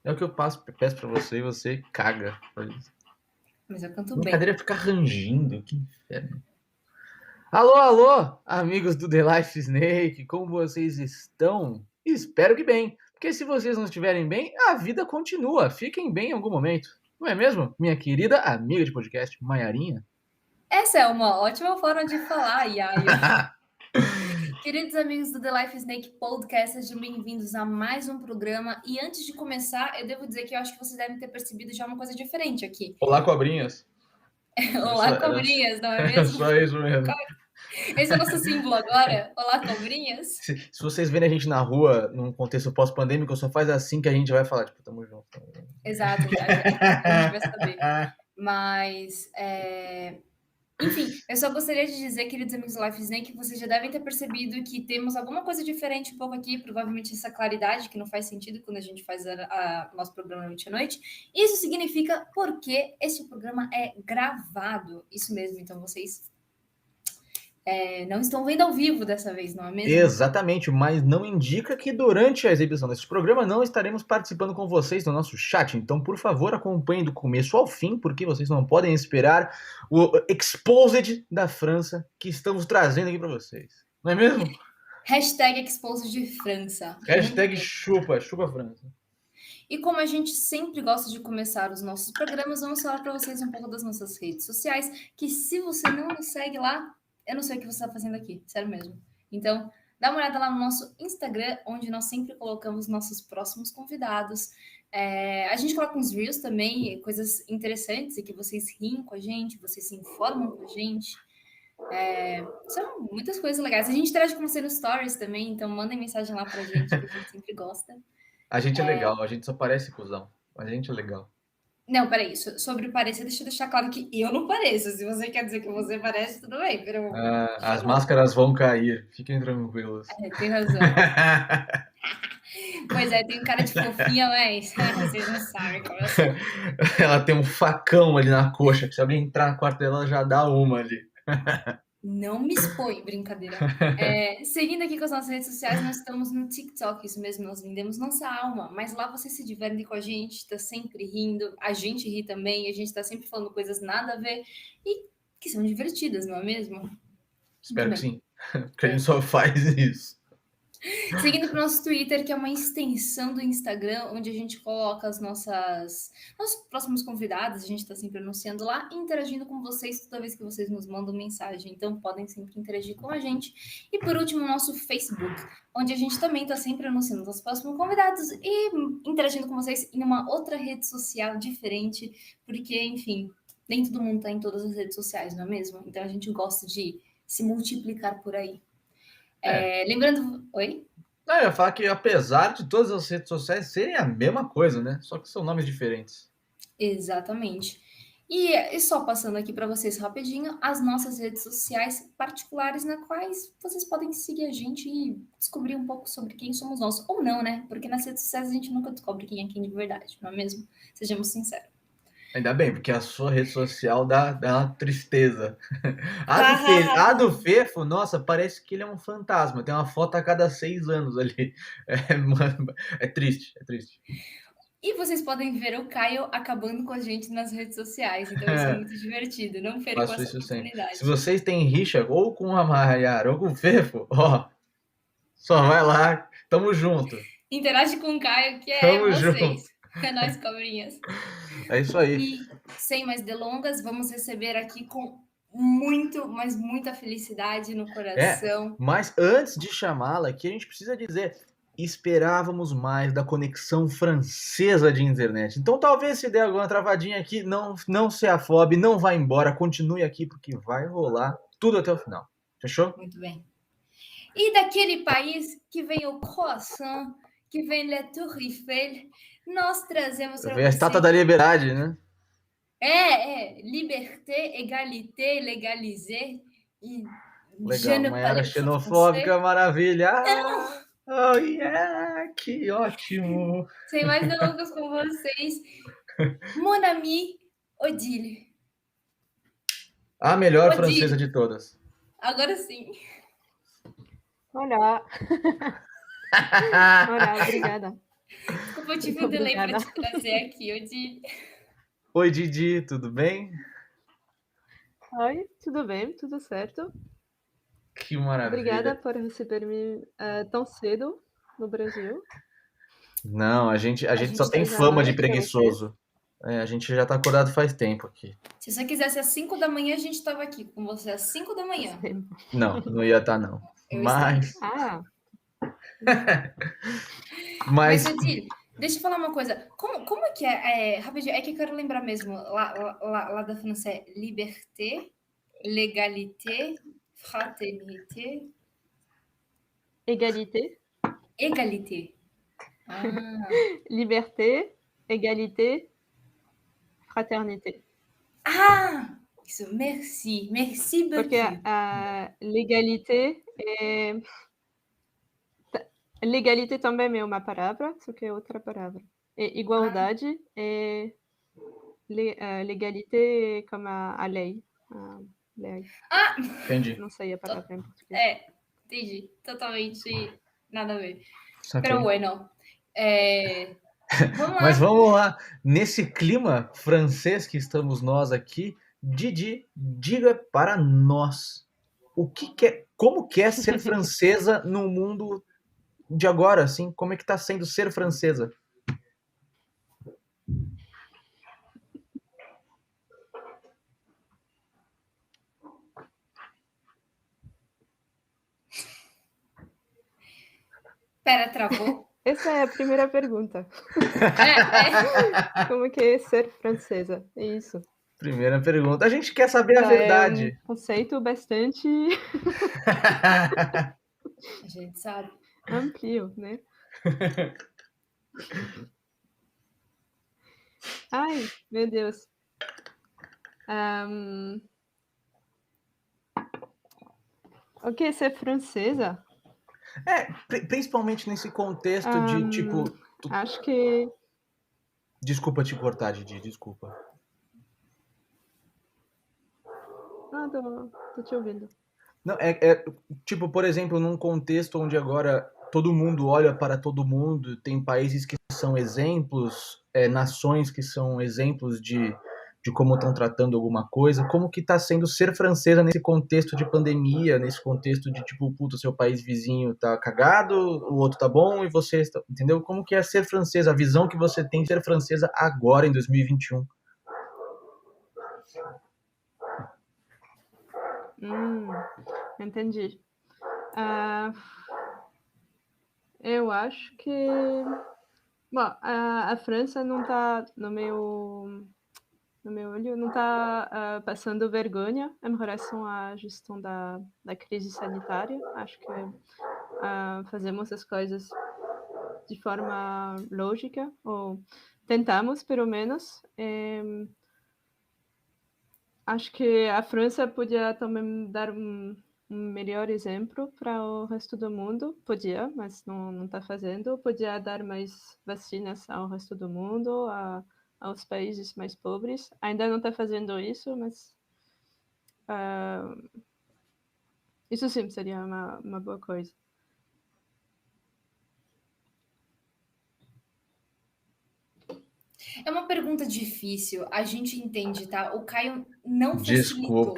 É o que eu peço pra você e você caga. Mas eu canto bem. Brincadeira é ficar rangindo, que inferno. Alô, alô, amigos do The Life Snake, como vocês estão? Espero que bem, porque se vocês não estiverem bem, a vida continua. Fiquem bem em algum momento, não é mesmo? Minha querida amiga de podcast, Maiarinha. Essa é uma ótima forma de falar, Yayo. Queridos amigos do The Life Snake Podcast, sejam bem-vindos a mais um programa. E antes de começar, eu devo dizer que eu acho que vocês devem ter percebido já uma coisa diferente aqui. Olá, cobrinhas. Olá, cobrinhas, não é Era mesmo? só isso mesmo. Esse é o nosso símbolo agora. Olá, cobrinhas. Se vocês verem a gente na rua, num contexto pós-pandêmico, só faz assim que a gente vai falar, tipo, tamo junto. Exato, a gente vai saber. Mas, enfim, eu só gostaria de dizer, queridos amigos do Life Snake, que vocês já devem ter percebido que temos alguma coisa diferente um pouco aqui, provavelmente essa claridade, que não faz sentido quando a gente faz o nosso programa noite à noite. Isso significa porque este programa é gravado. Isso mesmo, então vocês não estão vendo ao vivo dessa vez, não é mesmo? Exatamente, mas não indica que durante a exibição desse programa não estaremos participando com vocês no nosso chat. Então, por favor, acompanhem do começo ao fim, porque vocês não podem esperar o Exposed da França que estamos trazendo aqui para vocês. Não é mesmo? Hashtag Exposed de França. Hashtag chupa, chupa França. E como a gente sempre gosta de começar os nossos programas, vamos falar para vocês um pouco das nossas redes sociais, que se você não nos segue lá, eu não sei o que você está fazendo aqui, sério mesmo. Então, dá uma olhada lá no nosso Instagram, onde nós sempre colocamos nossos próximos convidados. A gente coloca uns reels também, coisas interessantes, e que vocês riem com a gente, vocês se informam com a gente. São muitas coisas legais. A gente interage com você no Stories também, então mandem mensagem lá pra gente, que a gente sempre gosta. A gente é legal, a gente só parece cuzão. A gente é legal. Não, peraí, sobre parecer, deixa eu deixar claro que eu não pareço. Se você quer dizer que você parece, tudo bem, As máscaras vão cair, fiquem tranquilos. tem razão. Pois é, tem um cara de fofinha, mas vocês não sabem como eu sou. Ela tem um facão ali na coxa, que se alguém entrar no quarto dela, ela já dá uma ali. Não me expõe, brincadeira. Seguindo aqui com as nossas redes sociais, nós estamos no TikTok, isso mesmo, nós vendemos nossa alma, mas lá vocês se divertem com a gente, tá sempre rindo, a gente ri também, a gente tá sempre falando coisas nada a ver e que são divertidas, não é mesmo? Espero que sim, porque a gente só faz isso. Seguindo para o nosso Twitter, que é uma extensão do Instagram, onde a gente coloca nossos próximos convidados, a gente está sempre anunciando lá e interagindo com vocês toda vez que vocês nos mandam mensagem. Então, podem sempre interagir com a gente. E por último, o nosso Facebook, onde a gente também está sempre anunciando os próximos convidados e interagindo com vocês em uma outra rede social diferente, porque, enfim, nem todo mundo está em todas as redes sociais, não é mesmo? Então, a gente gosta de se multiplicar por aí. Lembrando. Oi? Não, eu ia falar que apesar de todas as redes sociais serem a mesma coisa, né? Só que são nomes diferentes. Exatamente. E só passando aqui para vocês rapidinho, as nossas redes sociais particulares, na quais vocês podem seguir a gente e descobrir um pouco sobre quem somos nós. Ou não, né? Porque nas redes sociais a gente nunca descobre quem é quem de verdade, não é mesmo? Sejamos sinceros. Ainda bem, porque a sua rede social dá uma tristeza. A do Fefo, nossa, parece que ele é um fantasma. Tem uma foto a cada 6 anos ali. É triste, é triste. E vocês podem ver o Caio acabando com a gente nas redes sociais, então isso é muito divertido. Não percam Faço essa isso sempre. oportunidade. Se vocês têm rixa ou com a Mayara ou com o Fefo, ó, só vai lá, tamo junto. Interage com o Caio, que é Tamo vocês. junto. É nós, cobrinhas. É isso aí. E sem mais delongas, vamos receber aqui com muito, mas muita felicidade no coração. Mas antes de chamá-la aqui, a gente precisa dizer: esperávamos mais da conexão francesa de internet. Então talvez se der alguma travadinha aqui, não se afobe, não vá embora, continue aqui porque vai rolar tudo até o final. Fechou? Muito bem. E daquele país que vem o croissant, que vem Le Tour Eiffel, nós trazemos para Vem a Estátua da Liberdade, né? liberté, égalité, légalisé e Legal, Mayara xenofóbica, maravilha. Não! Oh, yeah, que ótimo. Sem mais delongas com vocês, Mon ami Odile. A melhor francesa de todas. Agora sim. Olá. Olá, obrigada. Desculpa, eu tive Muito um delay para obrigada. te trazer aqui, Odile. Oi, Didi, tudo bem? Oi, tudo bem? Tudo certo? Que Obrigada maravilha. por receber-me tão cedo no Brasil. Não, a A gente só gente tem tá Feliz à fama de noite a vocês. preguiçoso. É, a gente já tá acordado faz tempo aqui. Se você quisesse às 5 da manhã, a gente estava aqui com você às 5 da Faz manhã. tempo. Não, não ia estar não. Eu estaria. Ah, Mas, Mas Odile, deixa eu falar uma coisa. Como é que é? Rapidinho, é que eu quero lembrar mesmo. Lá da França é liberté, légalité, fraternité, égalité, égalité. Ah, liberté, égalité, fraternité. ah, isso, merci, merci Porque beaucoup. a legalité é... Legalité também é uma palavra, só que é outra palavra. E Ah, igualdade é... Legalité é como a lei. A lei. ah, entendi. Não sei a palavra em português. entendi. Totalmente nada a ver. Pero Saquei. bueno, vamos Mas lá. vamos lá, nesse clima francês que estamos nós aqui, Didi, diga para nós como que é ser francesa no mundo de agora, assim, como é que tá sendo ser francesa? Pera, travou? Essa é a primeira pergunta. É. Como que é ser francesa? É isso. Primeira pergunta. A gente quer saber a Já é um verdade. conceito bastante A gente sabe. amplo, né? Ai, meu Deus. O que é ser francesa? Principalmente nesse contexto de, tipo... Acho que... Desculpa te cortar, Didi, desculpa. Não, tô te ouvindo. Não, tipo, por exemplo, num contexto onde agora todo mundo olha para todo mundo, tem países que são exemplos, nações que são exemplos de como estão tratando alguma coisa, como que está sendo ser francesa nesse contexto de pandemia, nesse contexto de tipo, puta, seu país vizinho tá cagado, o outro tá bom e você está, entendeu? Como que é ser francesa, a visão que você tem de ser francesa agora em 2021? Entendi. Eu acho que... Bom, a França não está no meu olho, não está passando vergonha em relação à gestão da crise sanitária. Acho que fazemos as coisas de forma lógica, ou tentamos, pelo menos. Acho que a França podia também dar um melhor exemplo para o resto do mundo. Podia, mas não está fazendo. Podia dar mais vacinas ao resto do mundo, aos países mais pobres. Ainda não está fazendo isso, mas isso sim seria uma boa coisa. É uma pergunta difícil, a gente entende, tá? O Caio não facilitou.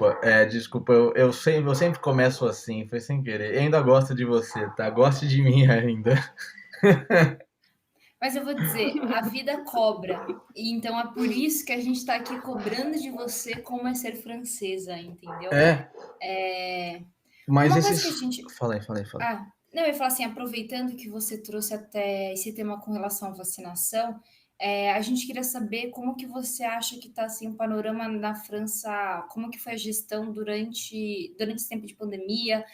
Desculpa, eu sempre começo assim, foi sem querer. Eu ainda gosto de você, tá? Goste de mim ainda. Mas eu vou dizer, a vida cobra. E então é por isso que a gente tá aqui cobrando de você como é ser francesa, entendeu? É, mas Uma coisa que esses. a gente. Falei. Não, eu ia falar assim, aproveitando que você trouxe até esse tema com relação à vacinação, a gente queria saber como que você acha que está assim, o panorama na França, como que foi a gestão durante esse tempo de pandemia,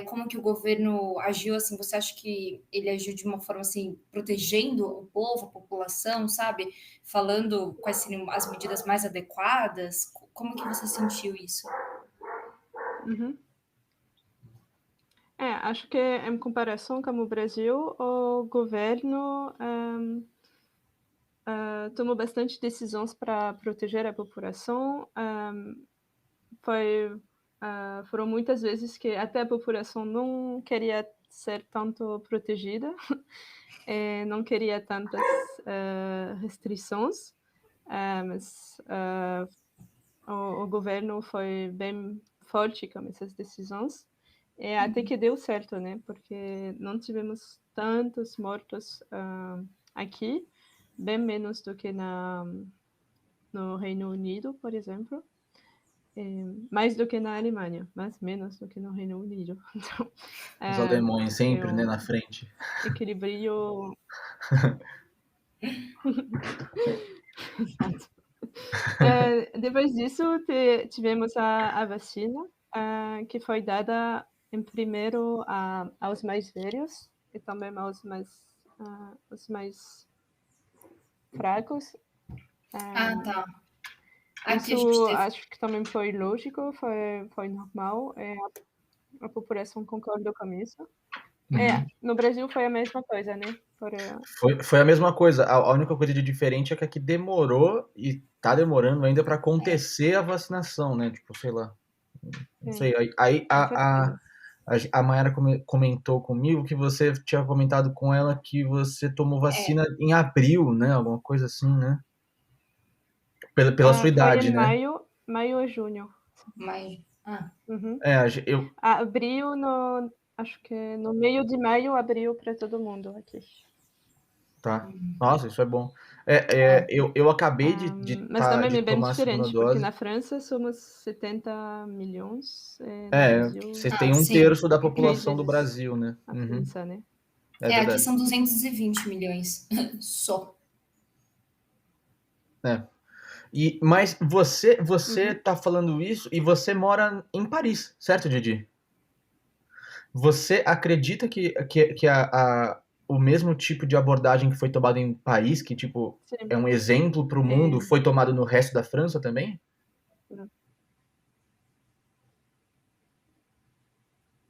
como que o governo agiu, assim, você acha que ele agiu de uma forma assim, protegendo o povo, a população, sabe? Falando quais seriam as medidas mais adequadas? Como que você sentiu isso? Uhum. Acho que em comparação com o Brasil, o governo tomou bastante decisões para proteger a população. Foram muitas vezes que até a população não queria ser tanto protegida, não queria tantas restrições, mas o governo foi bem forte com essas decisões, até que deu certo, né? Porque não tivemos tantos mortos aqui, bem menos do que no Reino Unido, por exemplo. Mais do que na Alemanha, mas menos do que no Reino Unido. Então, Os alemães acho que é sempre, né, na frente. equilíbrio. Exato. Depois disso, tivemos a vacina, que foi dada em primeiro aos mais velhos e também aos mais fracos. Tá. Aqui a gente Isso teve. acho que também foi lógico, foi normal. A população concordou com isso. No Brasil foi a mesma coisa, né? Foi a mesma coisa. A única coisa de diferente é que aqui demorou e tá demorando ainda para acontecer a vacinação, né? Tipo, sei lá. Não sei. Aí Com certeza. a Mayara comentou comigo que você tinha comentado com ela que você tomou vacina em abril, né? Alguma coisa assim, né? Pela sua Foi idade, em né? maio ou junho. Mas. Uhum. Eu. Abriu acho que no meio de maio abriu para todo mundo aqui. Tá. Nossa, isso é bom. Eu acabei Mas também de é bem tomar a segunda diferente, porque dose. na França somos 70 milhões, no Brasil Você tem um Sim. terço da 3 população do vezes Brasil, né? a Uhum, França, né? é Aqui verdade. são 220 milhões só. É. Mas você Uhum. tá falando isso e você mora em Paris, certo, Didi? Você acredita que o mesmo tipo de abordagem que foi tomado em Paris, que tipo Sim, é um exemplo para o mundo, foi tomado no resto da França também?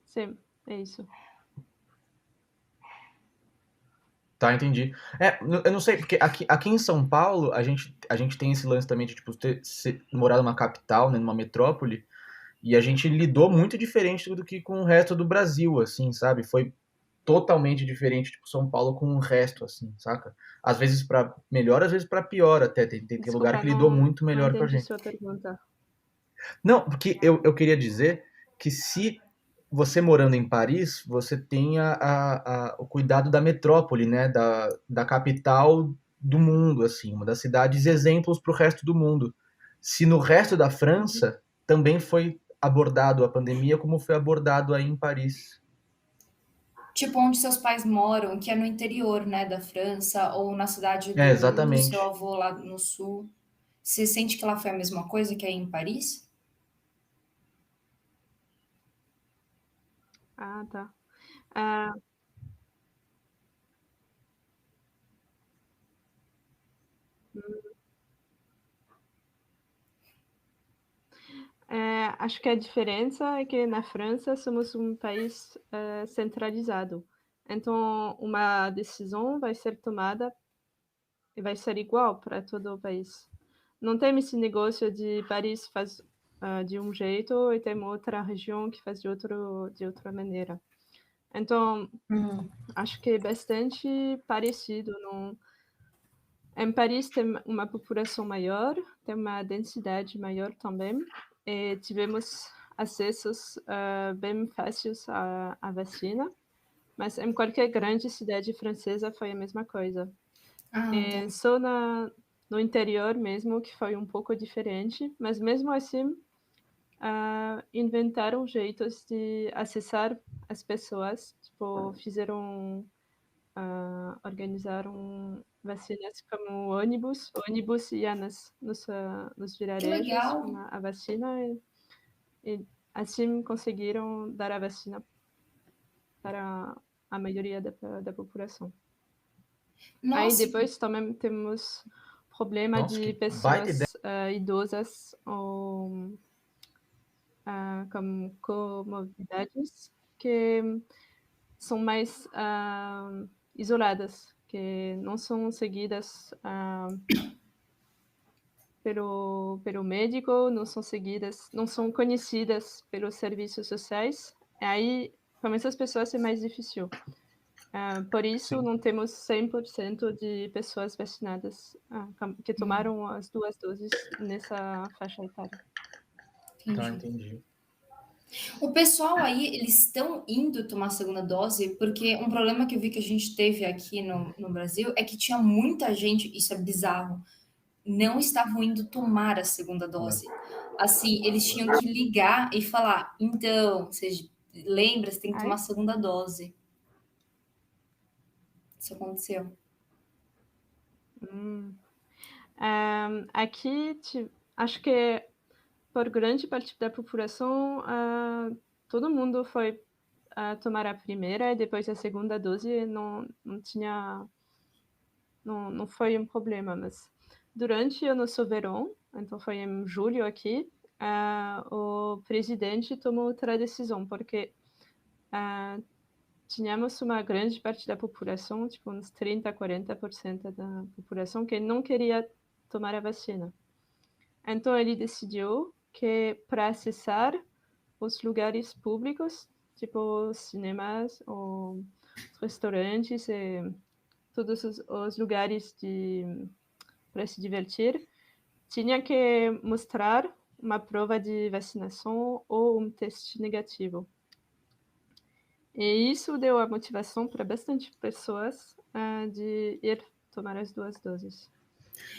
sim, é isso. Tá, entendi. Eu não sei, porque aqui em São Paulo a gente tem esse lance também de tipo, morar numa capital, né, numa metrópole, e a gente lidou muito diferente do que com o resto do Brasil, assim, sabe? Foi totalmente diferente, tipo, São Paulo com o resto, assim, saca? Às vezes pra melhor, às vezes pra pior até. Tem lugar Desculpa, que lidou muito não melhor com a entendi gente. sua pergunta. Não, porque eu queria dizer que se você morando em Paris, você tem o cuidado da metrópole, né? Da capital do mundo, assim, uma das cidades exemplos para o resto do mundo. Se no resto da França também foi abordado a pandemia como foi abordado aí em Paris. Tipo onde seus pais moram, que é no interior, né, da França, ou na cidade do seu Exatamente. avô lá no sul. Você sente que lá foi a mesma coisa que aí em Paris? Tá. Ah, acho que a diferença é que na França somos um país centralizado. Então, uma decisão vai ser tomada e vai ser igual para todo o país. Não tem esse negócio de Paris faz de um jeito e tem outra região que faz de outra maneira. Então, acho que é bastante parecido. Em Paris tem uma população maior, tem uma densidade maior também, e tivemos acessos bem fáceis à vacina, mas em qualquer grande cidade francesa foi a mesma coisa. Tá. Só no interior mesmo que foi um pouco diferente, mas mesmo assim inventaram jeitos de acessar as pessoas, tipo, organizaram vacinas como ônibus ia nos Que vilarejos legal. com a vacina e assim conseguiram dar a vacina para a maioria da população. Aí Nossa, depois também temos problema Nossa, de que baita ideia. pessoas idosas ou com comorbidades que são mais isoladas, que não são seguidas pelo médico, não são seguidas, não são conhecidas pelos serviços sociais. Aí com essas pessoas é mais difícil. Por isso, Sim. não temos 100% de pessoas vacinadas que tomaram as 2 doses nessa faixa etária. Tá, Entendi. entendi. O pessoal aí, eles estão indo tomar a segunda dose, porque um problema que eu vi que a gente teve aqui no Brasil é que tinha muita gente, isso é bizarro, não estavam indo tomar a segunda dose. Assim, eles tinham que ligar e falar, então, vocês lembram, você tem que tomar a Ai, segunda dose. Isso aconteceu. aqui, acho que por grande parte da população, todo mundo foi tomar a primeira e depois a segunda dose não foi um problema, mas durante o nosso verão, então foi em julho aqui, o presidente tomou outra decisão, porque tínhamos uma grande parte da população, tipo uns 30, 40% da população, que não queria tomar a vacina. Então ele decidiu que para acessar os lugares públicos, tipo cinemas ou restaurantes e todos os lugares para se divertir, tinha que mostrar uma prova de vacinação ou um teste negativo. E isso deu a motivação para bastante pessoas de ir tomar as 2 doses.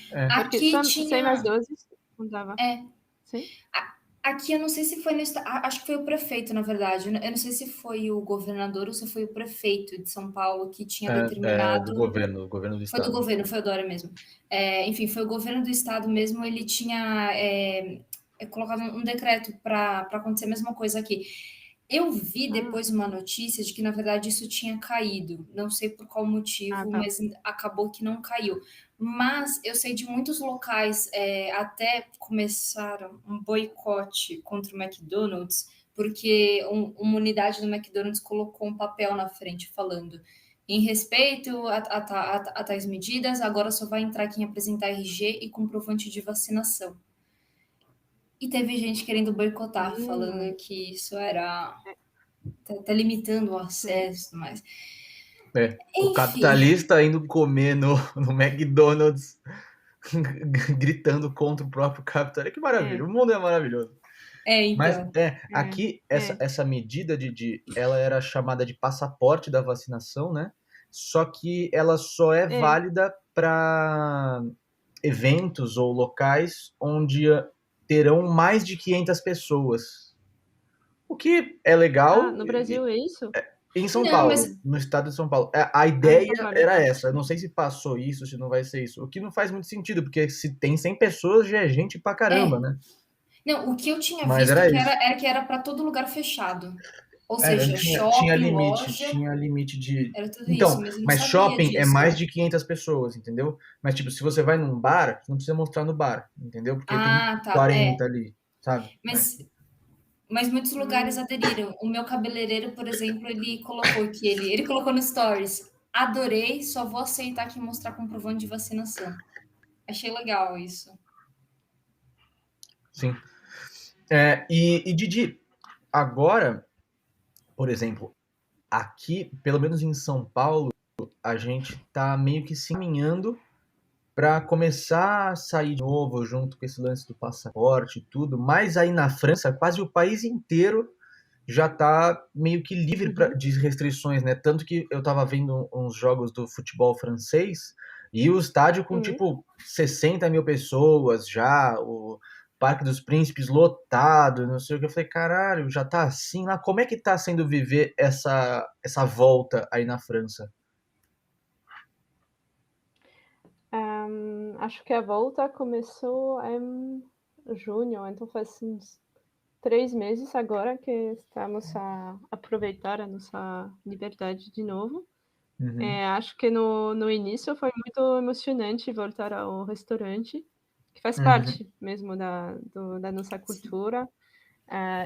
Porque Aqui sem as tinha. doses não dava. É, Sim? aqui eu não sei se foi no estado. Acho que foi o prefeito, na verdade. Eu não sei se foi o governador ou se foi o prefeito de São Paulo que tinha Do determinado. governo do Foi do estado. governo, foi o Dória mesmo. Enfim, foi o governo do estado mesmo, ele tinha colocado um decreto para acontecer a mesma coisa aqui. Eu vi Ah, depois uma notícia de que, na verdade, isso tinha caído. Não sei por qual motivo, tá. mas acabou que não caiu. Mas eu sei de muitos locais até começaram um boicote contra o McDonald's, porque uma unidade do McDonald's colocou um papel na frente falando em respeito a tais medidas, agora só vai entrar quem apresentar RG e comprovante de vacinação. E teve gente querendo boicotar, falando que isso era tá limitando o Sim. acesso, mas O enfim, capitalista indo comer no McDonald's, gritando contra o próprio capital. Que maravilha, É, o mundo é maravilhoso. Mas então. é, aqui é, essa medida ela era chamada de passaporte da vacinação, né? Só que ela só é é. válida para eventos ou locais onde terão mais de 500 pessoas. O que é legal No Brasil é isso? em São Não, Paulo, mas no estado de São Paulo. A Em ideia São Paulo, era tá. essa. Eu não sei se passou isso, se não vai ser isso. O que não faz muito sentido, porque se tem 100 pessoas já é gente pra caramba, é. né? Não, o que eu tinha Mas visto era isso. que era para todo lugar fechado. Ou Não seja, shopping, loja, tinha limite de. era tudo isso, Então, mas eu não mas sabia shopping é disso. mais de 500 pessoas, entendeu? Mas, tipo, se você vai num bar, não precisa mostrar no bar, entendeu? Porque tem Ah, tá, 40 ali, sabe? Mas, mas muitos lugares Hum, aderiram. O meu cabeleireiro, por exemplo, ele colocou que ele colocou no Stories. Adorei, só vou aceitar quem mostrar comprovante de vacinação. Achei legal isso. Sim. E Didi, agora, por exemplo, aqui, pelo menos em São Paulo, a gente tá meio que se encaminhando para começar a sair de novo junto com esse lance do passaporte e tudo, mas aí na França, quase o país inteiro já tá meio que livre uhum, de restrições, né? Tanto que eu tava vendo uns jogos do futebol francês e o estádio com uhum. tipo 60 mil pessoas já, o Parque dos Príncipes lotado, não sei o que. Eu falei, caralho, já tá assim lá. Como é que tá sendo viver essa volta aí na França? Acho que a volta começou em junho, então faz uns 3 meses agora que estamos a aproveitar a nossa liberdade de novo. Uhum, Acho que no início foi muito emocionante voltar ao restaurante, que faz uhum. parte mesmo da nossa cultura.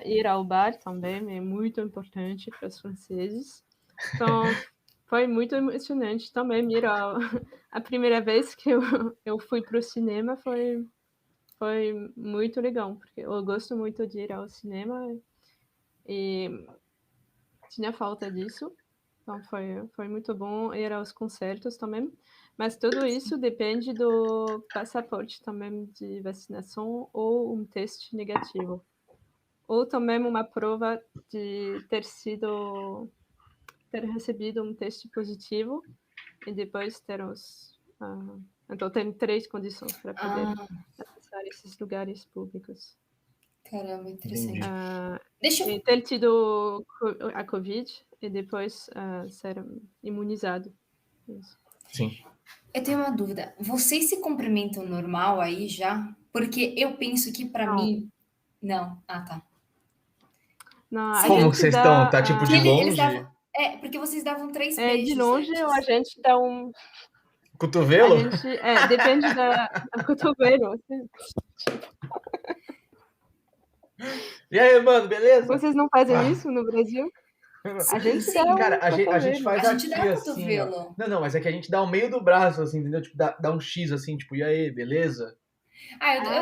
Ir ao bar também é muito importante para os franceses. Então, foi muito emocionante também ir ao a primeira vez que eu fui para o cinema foi muito legal, porque eu gosto muito de ir ao cinema e tinha falta disso. Então foi muito bom ir aos concertos também. Mas tudo isso depende do passaporte também de vacinação ou um teste negativo. Ou também uma prova de ter recebido um teste positivo e depois ter então tem 3 condições para poder acessar esses lugares públicos. Caramba, interessante. Entendi. Deixa eu... E ter tido a Covid e depois ser imunizado. Isso. Sim. Eu tenho uma dúvida. Vocês se cumprimentam normal aí já? Porque eu penso que para mim... Não. Ah, tá. Não, a Como gente que vocês dá, estão? Tá tipo de Eles longe? davam... porque vocês davam 3 beijos de longe antes. a gente dá um... Cotovelo? A gente... depende da cotovelo. Assim. E aí, mano, beleza? Vocês não fazem isso no Brasil? A gente Sim. dá Cara, a gente faz A gente aqui, dá assim, cotovelo. ó. Não, mas é que a gente dá o meio do braço, assim, entendeu? Tipo, dá um X, assim, tipo, e aí, beleza?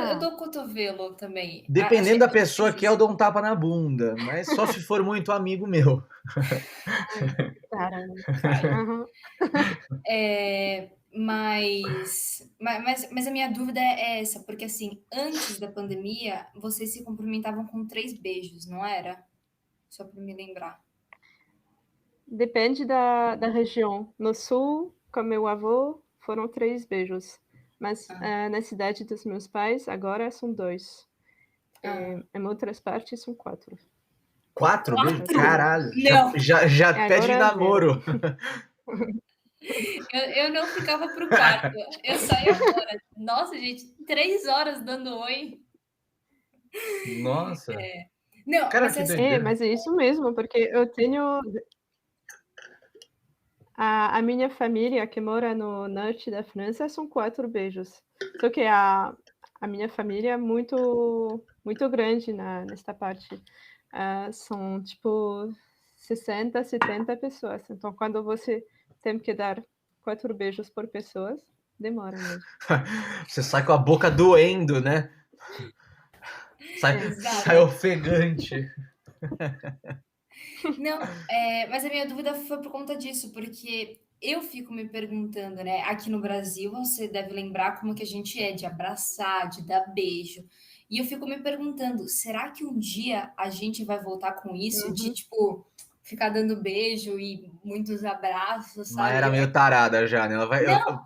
Eu dou cotovelo também. Dependendo da pessoa que eu dou um tapa na bunda, mas só se for muito amigo meu. Caramba. Uhum. Mas a minha dúvida é essa, porque assim, antes da pandemia, vocês se cumprimentavam com 3 beijos, não era? Só para me lembrar. Depende da região. No sul, com meu avô, foram 3 beijos. Mas na cidade dos meus pais, agora são 2. Em outras partes, são 4. 4 beijos? 4? Caralho. Não. Já pede Agora namoro. Eu não ficava pro quarto. Eu saía fora. Nossa, gente, 3 horas dando oi. Nossa. Não, Cara, mas que assim, doideira. mas é isso mesmo, porque eu tenho... A minha família, que mora no norte da França, são 4 beijos. Só que a minha família é muito, muito grande nesta parte. São, tipo, 60, 70 pessoas. Então, quando você tem que dar 4 beijos por pessoa, demora mesmo. Você sai com a boca doendo, né? Exato. Sai ofegante. Não, mas a minha dúvida foi por conta disso, porque eu fico me perguntando, né? Aqui no Brasil, você deve lembrar como que a gente é de abraçar, de dar beijo. E eu fico me perguntando, será que um dia a gente vai voltar com isso de, tipo, ficar dando beijo e muitos abraços, Mas sabe? era meio tarada já, né? Não.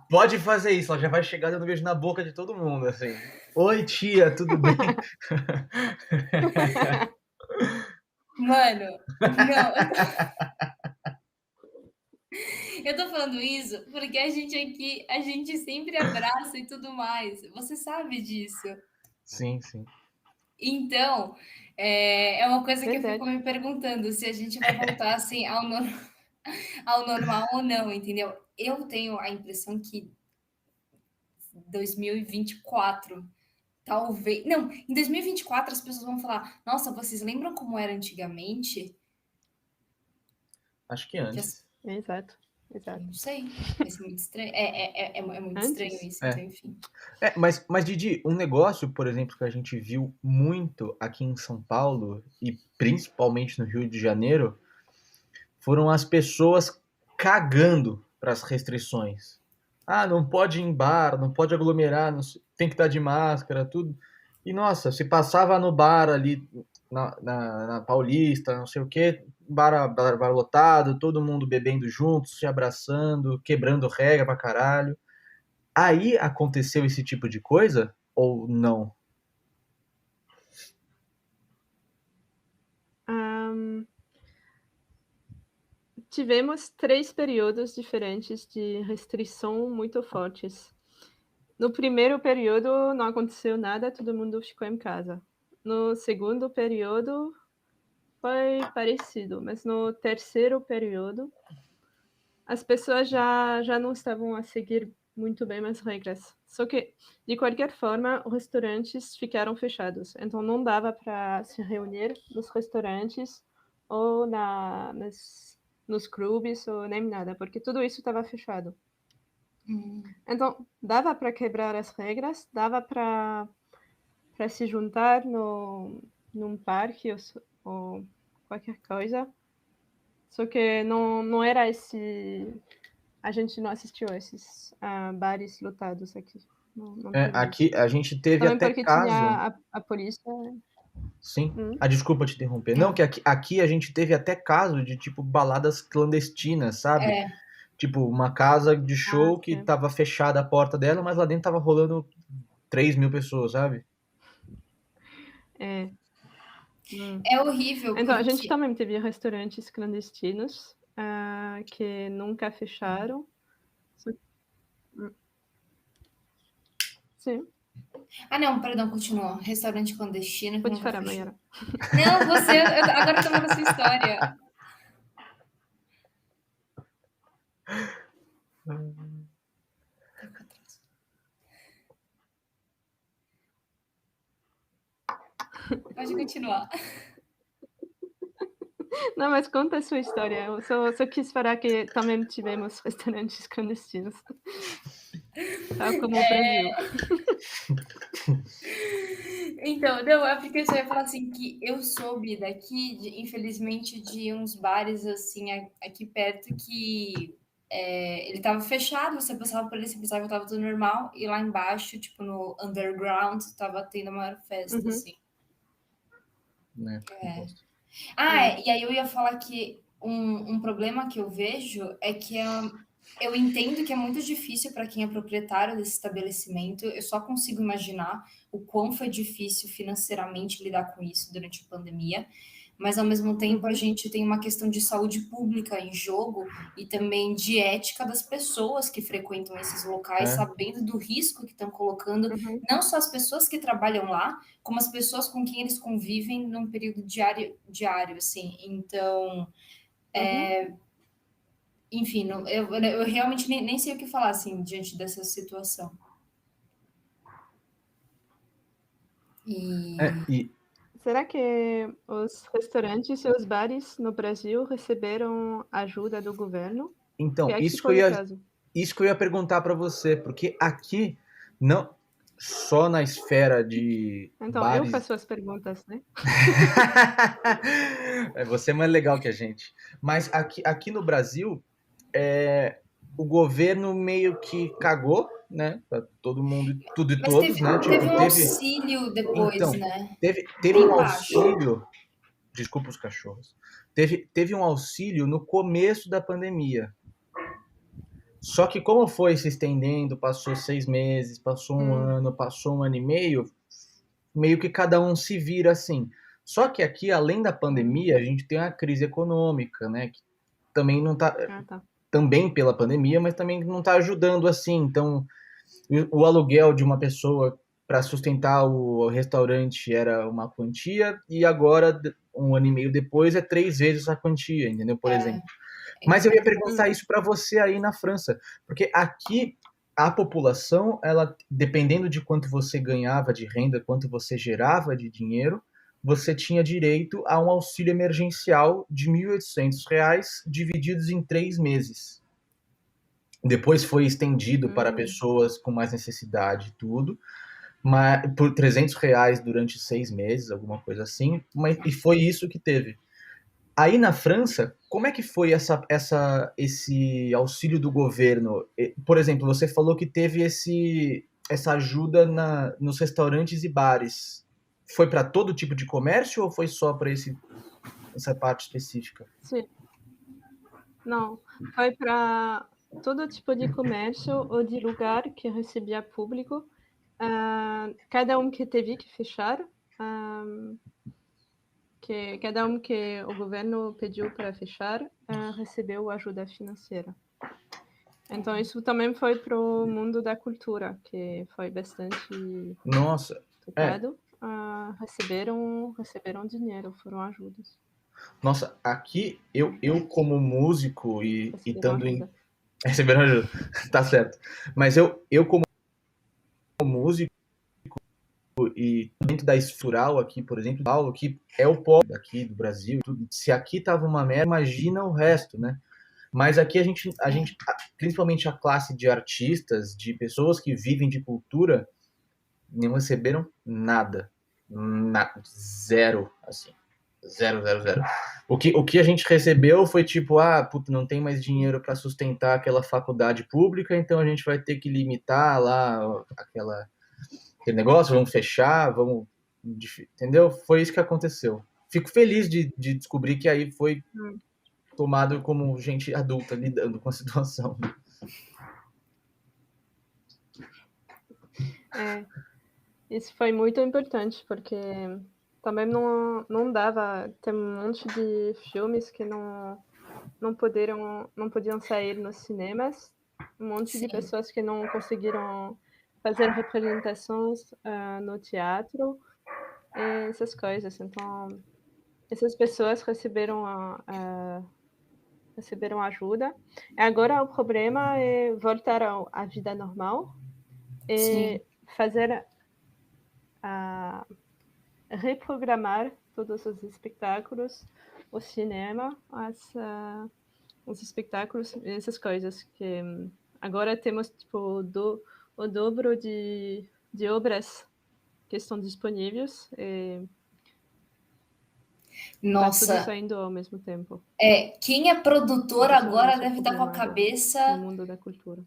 Pode fazer isso, ela já vai chegar dando beijo na boca de todo mundo, assim. Oi, tia, tudo bem? Mano, não. Eu tô falando isso porque a gente aqui, a gente sempre abraça e tudo mais. Você sabe disso. Sim, sim. Então, é uma coisa que eu Verdade. fico me perguntando se a gente vai voltar assim ao normal ou não, entendeu? Eu tenho a impressão que 2024, talvez. Não, em 2024 as pessoas vão falar: Nossa, vocês lembram como era antigamente? Acho que antes. Exato. Não sei, vai ser muito estranho. É muito Antes? estranho isso, então, enfim. Mas, Didi, um negócio, por exemplo, que a gente viu muito aqui em São Paulo e principalmente no Rio de Janeiro foram as pessoas cagando para as restrições. Ah, não pode ir em bar, não pode aglomerar, tem que estar de máscara, tudo. E nossa, se passava no bar ali na Paulista, não sei o quê, bar lotado, todo mundo bebendo juntos, se abraçando, quebrando regra pra caralho. Aí aconteceu esse tipo de coisa ou não? Tivemos 3 períodos diferentes de restrição muito fortes. No primeiro período não aconteceu nada, todo mundo ficou em casa. No segundo período foi parecido, mas no terceiro período as pessoas já não estavam a seguir muito bem as regras. Só que, de qualquer forma, os restaurantes ficaram fechados. Então não dava para se reunir nos restaurantes ou nos clubes ou nem nada, porque tudo isso estava fechado. Então, dava para quebrar as regras, dava para se juntar num parque ou qualquer coisa, Só que não era esse... A gente não assistiu a esses bares lotados aqui. Não teve Aqui isso. a gente teve Também até porque caso. tinha a polícia. Sim. Desculpa te interromper. Não, que aqui a gente teve até caso de, tipo, baladas clandestinas, sabe? Tipo, uma casa de show que sim. tava fechada a porta dela, mas lá dentro tava rolando 3.000 pessoas, sabe? É. É horrível, Então, a porque... gente também teve restaurantes clandestinos que nunca fecharam. Sim, Ah, não, perdão, continua. Restaurante clandestino que pode nunca falar, fechou. Mayara. Não, agora eu tô vendo essa história. Tá pra trás. Pode continuar. Não, mas conta a sua história. Eu só quis falar que também tivemos restaurantes clandestinos. Tal como o Brasil. Então, não, é porque eu só ia falar assim, que eu soube daqui, infelizmente, de uns bares, assim, aqui perto, que ele tava fechado, você passava por ele, você pensava que tava tudo normal, e lá embaixo, tipo, no underground, tava tendo a maior festa, assim. Né? Bosta. E aí eu ia falar que um problema que eu vejo é que eu entendo que é muito difícil para quem é proprietário desse estabelecimento. Eu só consigo imaginar o quão foi difícil financeiramente lidar com isso durante a pandemia. Mas, ao mesmo tempo, a gente tem uma questão de saúde pública em jogo e também de ética das pessoas que frequentam esses locais, sabendo do risco que estão colocando, não só as pessoas que trabalham lá, como as pessoas com quem eles convivem num período diário assim. Então, enfim, eu realmente nem sei o que falar, assim, diante dessa situação. E Será que os restaurantes e os bares no Brasil receberam ajuda do governo? Então, Porque aqui foi o caso. isso que eu ia perguntar para você, porque aqui, não só na esfera de Então, eu bares... faço as perguntas, né? Você é mais legal que a gente. Mas aqui no Brasil, o governo meio que cagou, né? Pra todo mundo, tudo e mas todos, né? teve Tipo, um auxílio depois, então, né? teve Bem um baixo. auxílio. Desculpa os cachorros. Teve um auxílio no começo da pandemia. Só que como foi se estendendo, passou 6 meses, passou um ano, passou 1 ano e meio que cada um se vira assim. Só que aqui, além da pandemia, a gente tem uma crise econômica, né? Que também não tá... Tá. Também pela pandemia, mas também não está ajudando assim. Então, o aluguel de uma pessoa para sustentar o restaurante era uma quantia e agora, 1 ano e meio depois, é 3 vezes a quantia, entendeu? Por exemplo. Mas eu ia perguntar isso para você aí na França, porque aqui a população, ela, dependendo de quanto você ganhava de renda, quanto você gerava de dinheiro, você tinha direito a um auxílio emergencial de R$ 1.800 divididos em 3 meses. Depois foi estendido para pessoas com mais necessidade e tudo, mas por R$ 300 durante 6 meses, alguma coisa assim, e foi isso que teve. Aí na França, como é que foi esse auxílio do governo? Por exemplo, você falou que teve essa ajuda nos restaurantes e bares. Foi para todo tipo de comércio ou foi só para essa parte específica? Sim. Não, foi para todo tipo de comércio ou de lugar que recebia público. Cada um que teve que fechar, cada um que o governo pediu para fechar, recebeu ajuda financeira. Então, isso também foi para o mundo da cultura, que foi bastante Nossa, tocado. Receberam dinheiro, foram ajudas. Nossa, aqui eu como músico e Receberam estando em... ajuda. Receberam ajuda, tá certo. Mas eu como músico e dentro da estrutural aqui, por exemplo, Paulo, que é o pop daqui do Brasil, tudo. Se aqui tava uma merda, imagina o resto, né? Mas aqui a gente, principalmente a classe de artistas, de pessoas que vivem de cultura, não receberam nada. Zero, assim. Zero, zero, zero. O que a gente recebeu foi tipo, puta, não tem mais dinheiro para sustentar aquela faculdade pública, então a gente vai ter que limitar lá aquele negócio, vamos fechar, vamos. Entendeu? Foi isso que aconteceu. Fico feliz de descobrir que aí foi tomado como gente adulta lidando com a situação. Isso foi muito importante, porque também não dava. Tem um monte de filmes que não podiam sair nos cinemas, um monte de pessoas que não conseguiram fazer representações no teatro, essas coisas. Então, essas pessoas receberam ajuda. Agora o problema é voltar à vida normal e fazer reprogramar todos os espetáculos, o cinema, os espetáculos, essas coisas que agora temos tipo o dobro de obras que estão disponíveis e tá tudo saindo ao mesmo tempo. Quem é produtor agora deve estar com a cabeça no mundo da cultura.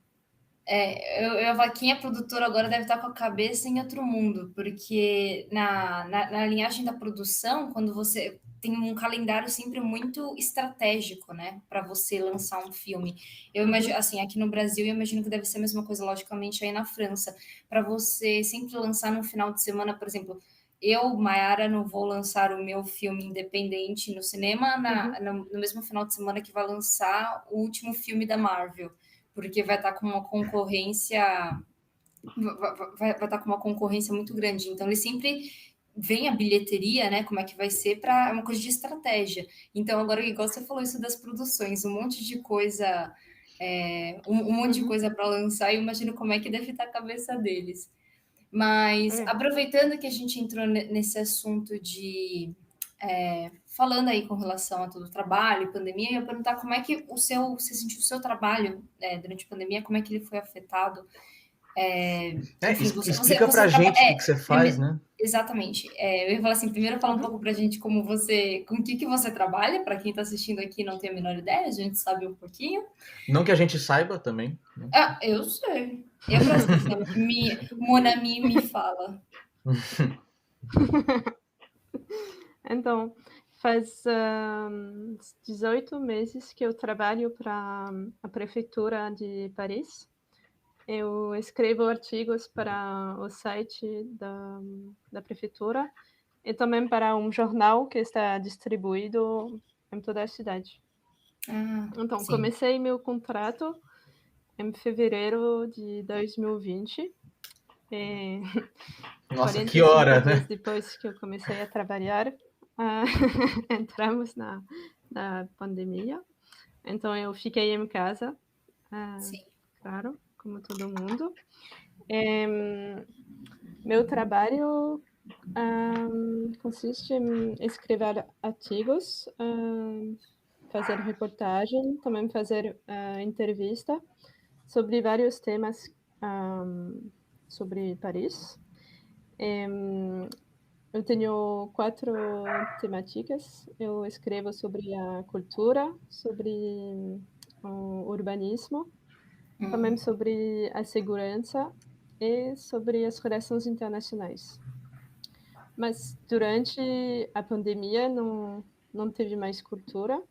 Eu ia falar, quem é produtor agora deve estar com a cabeça em outro mundo, porque na linhagem da produção, quando você tem um calendário sempre muito estratégico, né, para você lançar um filme. Eu imagino, assim, aqui no Brasil, eu imagino que deve ser a mesma coisa, logicamente, aí na França, para você sempre lançar no final de semana, por exemplo. Eu, Mayara, não vou lançar o meu filme independente no cinema no mesmo final de semana que vai lançar o último filme da Marvel, porque vai estar com uma concorrência, vai estar com uma concorrência muito grande. Então, ele sempre vem a bilheteria, né? Como é que vai ser para uma coisa de estratégia. Então, agora, igual você falou isso das produções, um monte de coisa, um monte de coisa para lançar, eu imagino como é que deve estar a cabeça deles. Mas, aproveitando que a gente entrou nesse assunto de falando aí com relação a todo o trabalho, pandemia, eu ia perguntar como é que você sentiu o seu trabalho durante a pandemia, como é que ele foi afetado. Enfim, explica pra gente o que você faz, né? Exatamente. Eu ia falar assim, primeiro fala um pouco pra gente com o que você trabalha, para quem está assistindo aqui não tem a menor ideia, a gente sabe um pouquinho. Não que a gente saiba também. Né? Eu sei. Eu Mon Ami me fala. Então, faz 18 meses que eu trabalho para a Prefeitura de Paris. Eu escrevo artigos para o site da Prefeitura e também para um jornal que está distribuído em toda a cidade. Então, comecei meu contrato em fevereiro de 2020. Nossa, que hora, né? Depois que eu comecei a trabalhar, entramos na pandemia. Então, eu fiquei em casa, claro, como todo mundo. Meu trabalho consiste em escrever artigos, fazer reportagem, também fazer entrevista sobre vários temas sobre Paris. Eu tenho 4 temáticas. Eu escrevo sobre a cultura, sobre o urbanismo, também sobre a segurança e sobre as relações internacionais. Mas durante a pandemia não teve mais cultura,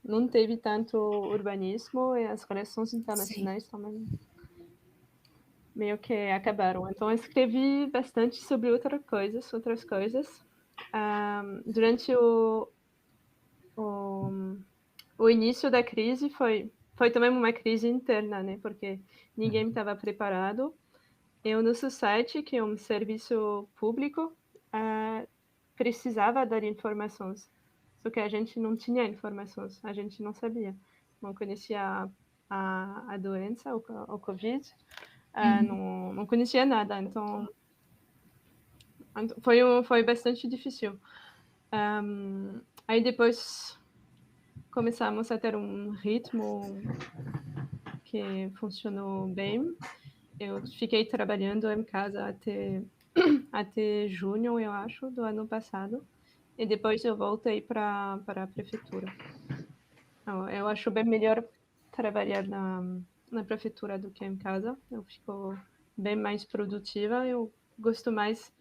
não teve tanto urbanismo e as relações internacionais também meio que acabaram. Então, eu escrevi bastante sobre outras coisas. Durante o início da crise foi também uma crise interna, né? Porque ninguém estava preparado. E o nosso site, que é um serviço público, precisava dar informações. Só que a gente não tinha informações, a gente não sabia. Não conhecia a doença, o Covid. Não conhecia nada, então foi bastante difícil. Aí depois começamos a ter um ritmo que funcionou bem. Eu fiquei trabalhando em casa até junho, eu acho, do ano passado. e depois eu voltei para a prefeitura. Então, eu acho bem melhor trabalhar na prefeitura do que em casa. Eu fico bem mais produtiva. Eu gosto mais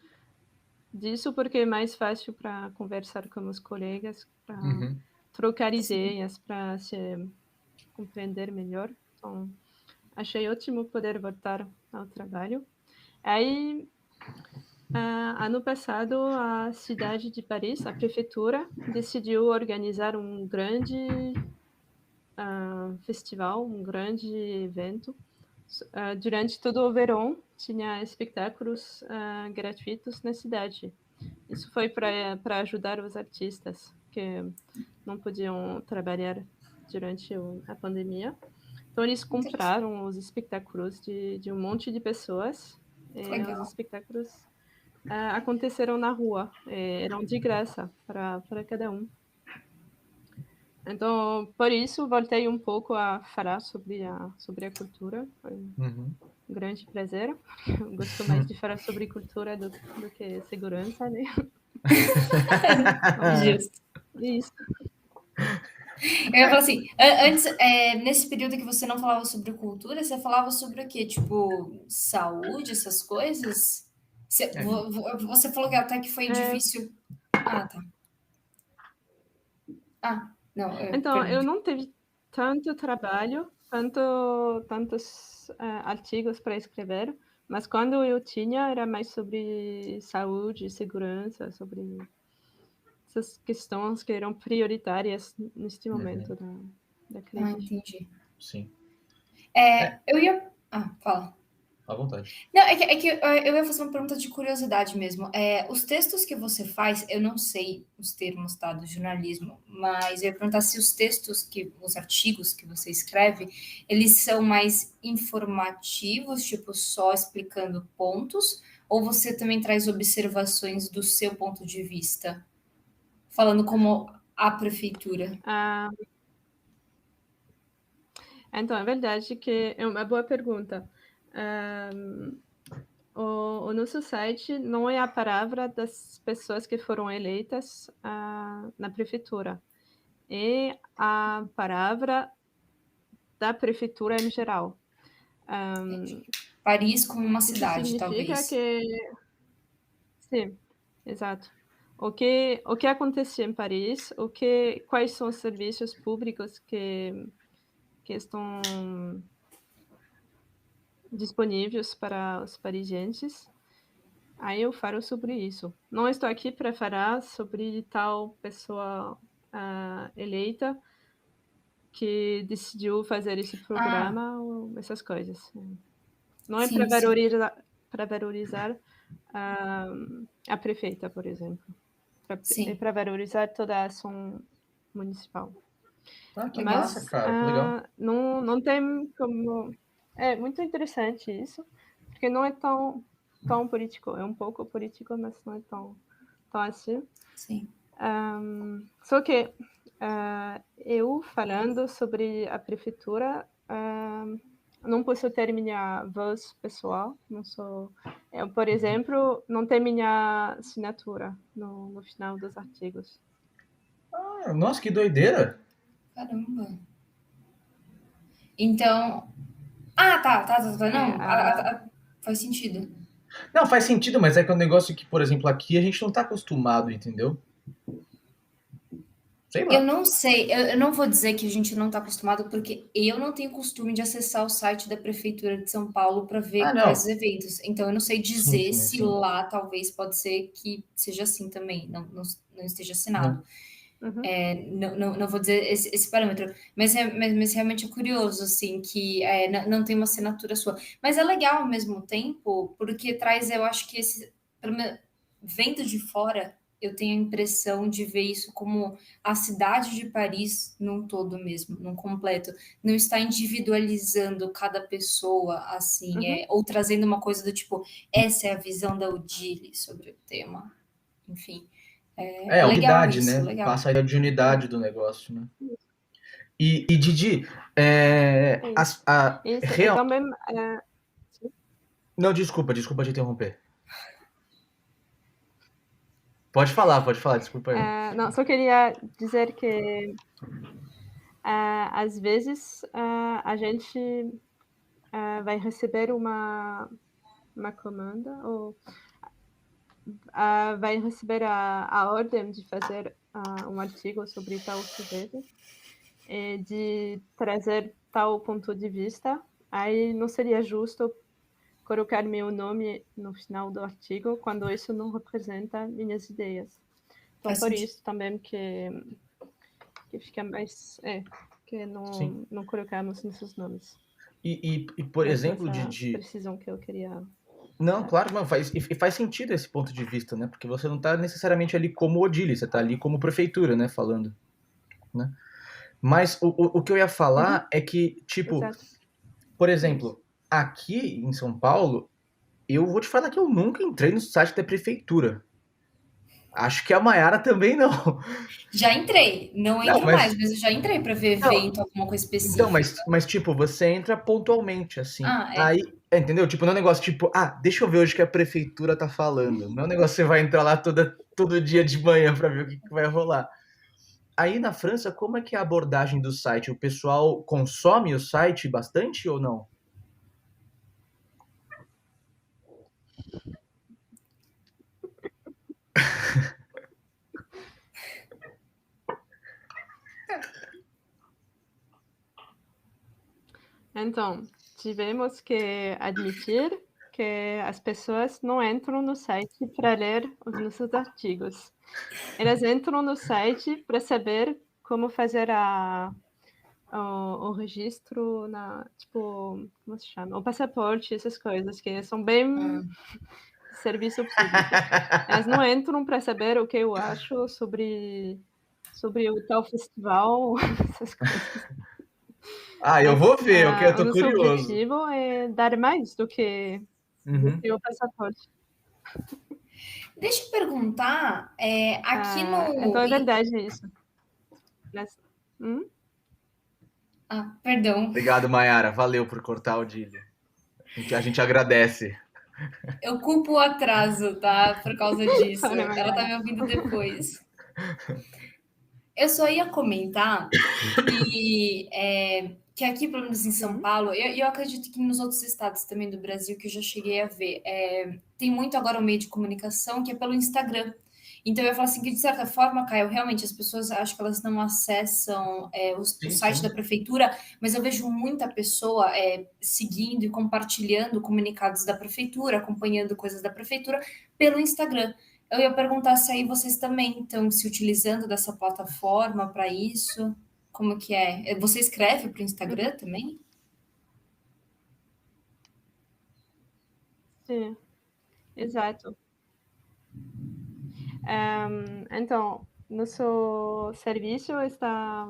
disso porque é mais fácil para conversar com os colegas, para Uhum. trocar Sim. ideias, para se compreender melhor. Então, achei ótimo poder voltar ao trabalho. Aí, ano passado, a cidade de Paris, a prefeitura, decidiu organizar um grande festival, um grande evento. Durante todo o verão, tinha espetáculos gratuitos na cidade. Isso foi para ajudar os artistas que não podiam trabalhar durante a pandemia. Então, eles compraram os espetáculos de um monte de pessoas. Os Legal. espetáculos aconteceram na rua, eram de graça para cada um. Então, por isso, voltei um pouco a falar sobre a cultura. Foi um grande prazer. Eu gosto mais de falar sobre cultura do que segurança, né? Justo. Isso. Eu ia falar assim, antes, nesse período que você não falava sobre cultura, você falava sobre o quê? Tipo, saúde, essas coisas? Você falou que até que foi difícil. Ah, tá. Ah, não, Então, eu pergunta. não tive tanto trabalho, tantos artigos para escrever, mas quando eu tinha, era mais sobre saúde, segurança, sobre essas questões que eram prioritárias neste momento da Ah, crise. entendi. Sim, Eu ia. Ah, fala. à vontade. Não, é que eu ia fazer uma pergunta de curiosidade mesmo. Os textos que você faz, eu não sei os termos, tá, do jornalismo, mas eu ia perguntar se os textos, os artigos que você escreve, eles são mais informativos, tipo, só explicando pontos, ou você também traz observações do seu ponto de vista, falando como a prefeitura? Então, é verdade que é uma boa pergunta. O nosso site não é a palavra das pessoas que foram eleitas na prefeitura. É a palavra da prefeitura em geral. Paris como uma Isso cidade, significa talvez. que... Sim, exato. O que acontecia em Paris, quais são os serviços públicos que estão disponíveis para os parisienses. Aí eu falo sobre isso. Não estou aqui para falar sobre tal pessoa eleita que decidiu fazer esse Ah, programa ou essas coisas. Não é sim, sim. para valorizar a prefeita, por exemplo. É Sim. para valorizar toda a ação municipal. Ah, que massa, Mas cara, que legal. não tem como... É muito interessante isso, porque não é tão político. É um pouco político, mas não é tão assim. Sim. Só que eu falando sobre a prefeitura, não posso ter minha voz pessoal. Não sou... Eu, por exemplo, não tem minha assinatura no final dos artigos. Ah, nossa, que doideira. Caramba. Então. Ah, tá. Não, faz sentido. Não, faz sentido, mas é que é um negócio que, por exemplo, aqui a gente não tá acostumado, entendeu? Sei Eu lá. não sei, eu não vou dizer que a gente não está acostumado, porque eu não tenho costume de acessar o site da Prefeitura de São Paulo para Ah, ver quais não. eventos. Então, eu não sei Sim, dizer sim, se sim. lá talvez pode ser que seja assim também, não esteja assinado. Não. Uhum. Não vou dizer esse parâmetro, mas realmente é curioso, assim, que não tem uma assinatura sua. Mas é legal ao mesmo tempo, porque traz, eu acho que vendo de fora, eu tenho a impressão de ver isso como a cidade de Paris num todo mesmo, num completo. Não está individualizando cada pessoa, assim, Uhum. ou trazendo uma coisa do tipo, essa é a visão da Odile sobre o tema. Enfim, É, é a legal unidade, isso, né? legal. Passa a ideia de unidade do negócio, né? E Didi, É isso. Isso. E também... Não, desculpa te interromper. Pode falar, desculpa aí. Não, só queria dizer que às vezes a gente vai receber uma comanda ou vai receber a ordem de fazer um artigo sobre tal sujeito, de trazer tal ponto de vista. Aí não seria justo colocar meu nome no final do artigo quando isso não representa minhas ideias. Então, Faz por sentido. isso também que fica mais... que Sim. não colocamos nesses nomes. E por Mas exemplo, essa precisão que eu queria... Não, claro, não, faz sentido esse ponto de vista, né? Porque você não está necessariamente ali como Odile, você está ali como prefeitura, né? Falando, né? Mas o que eu ia falar é que, tipo, Exato. por Isso. exemplo, aqui em São Paulo, eu vou te falar que eu nunca entrei no site da prefeitura. Acho que a Maiara também não. Já entrei, não Não, entro mais, mas eu já entrei para ver não, evento, alguma coisa então, específica. mas tipo, você entra pontualmente, assim. Ah, é. Aí, entendeu? Tipo, não é um negócio tipo, deixa eu ver hoje o que a prefeitura tá falando. Não é um negócio que você vai entrar lá todo dia de manhã pra ver o que vai rolar. Aí na França, como é que é a abordagem do site? O pessoal consome o site bastante ou não? Então, tivemos que admitir que as pessoas não entram no site para ler os nossos artigos. Elas entram no site para saber como fazer o registro tipo, como se chama? O passaporte, essas coisas que são bem serviço público. Elas não entram para saber o que eu acho sobre o tal festival, essas coisas. Eu vou ver, eu O tô nosso curioso. objetivo é dar mais do que o passaporte. Deixa eu perguntar, aqui no. Então é verdade isso. Mas, Ah, perdão. Obrigado, Mayara. Valeu por cortar o Dílio. A gente agradece. Eu culpo o atraso, tá? Por causa disso. Para, Ela tá Mayara. me ouvindo depois. Eu só ia comentar que aqui, pelo menos em São Paulo, eu acredito que nos outros estados também do Brasil, que eu já cheguei a ver, tem muito agora o meio de comunicação que é pelo Instagram. Então, eu ia falar assim, que de certa forma, Caio, realmente as pessoas acho que elas não acessam o Sim, site da sim. prefeitura, mas eu vejo muita pessoa seguindo e compartilhando comunicados da prefeitura, acompanhando coisas da prefeitura pelo Instagram. Eu ia perguntar se aí vocês também estão se utilizando dessa plataforma para isso. Como que é? Você escreve para o Instagram também? Sim, exato. Então, nosso serviço está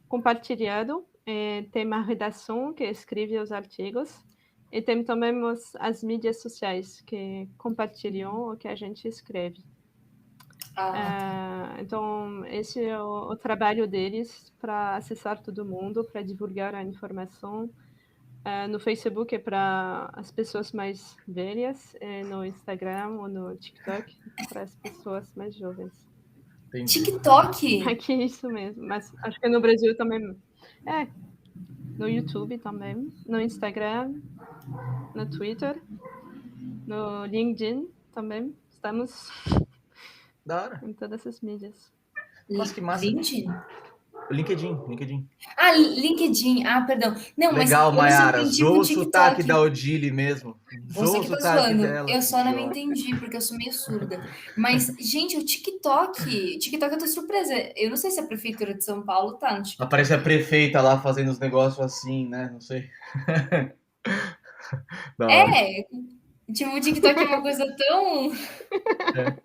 compartilhado. Tem uma redação que escreve os artigos e tem também as mídias sociais que compartilham o que a gente escreve. Então, esse é o trabalho deles para acessar todo mundo, para divulgar a informação. No Facebook é para as pessoas mais velhas, no Instagram ou no TikTok para as pessoas mais jovens. Entendi. TikTok? Aqui é isso mesmo, mas acho que no Brasil também. No YouTube também, no Instagram, no Twitter, no LinkedIn também. Estamos Da hora. em todas as mídias. Nossa, que massa. LinkedIn? LinkedIn. Ah, LinkedIn. Ah, perdão. Não, mas Legal, eu me Mayara. surpreendi com Zoou o o sotaque TikTok. da Odile mesmo. Você Zoou o que tá sotaque zoando. dela. Eu só não me Idiota. entendi, porque eu sou meio surda. Mas, gente, o TikTok. TikTok eu tô surpresa. Eu não sei se a Prefeitura de São Paulo tá no Aparece TikTok. a prefeita lá fazendo os negócios assim, né? Não sei. Da hora. É, tipo, o TikTok é uma coisa tão. É.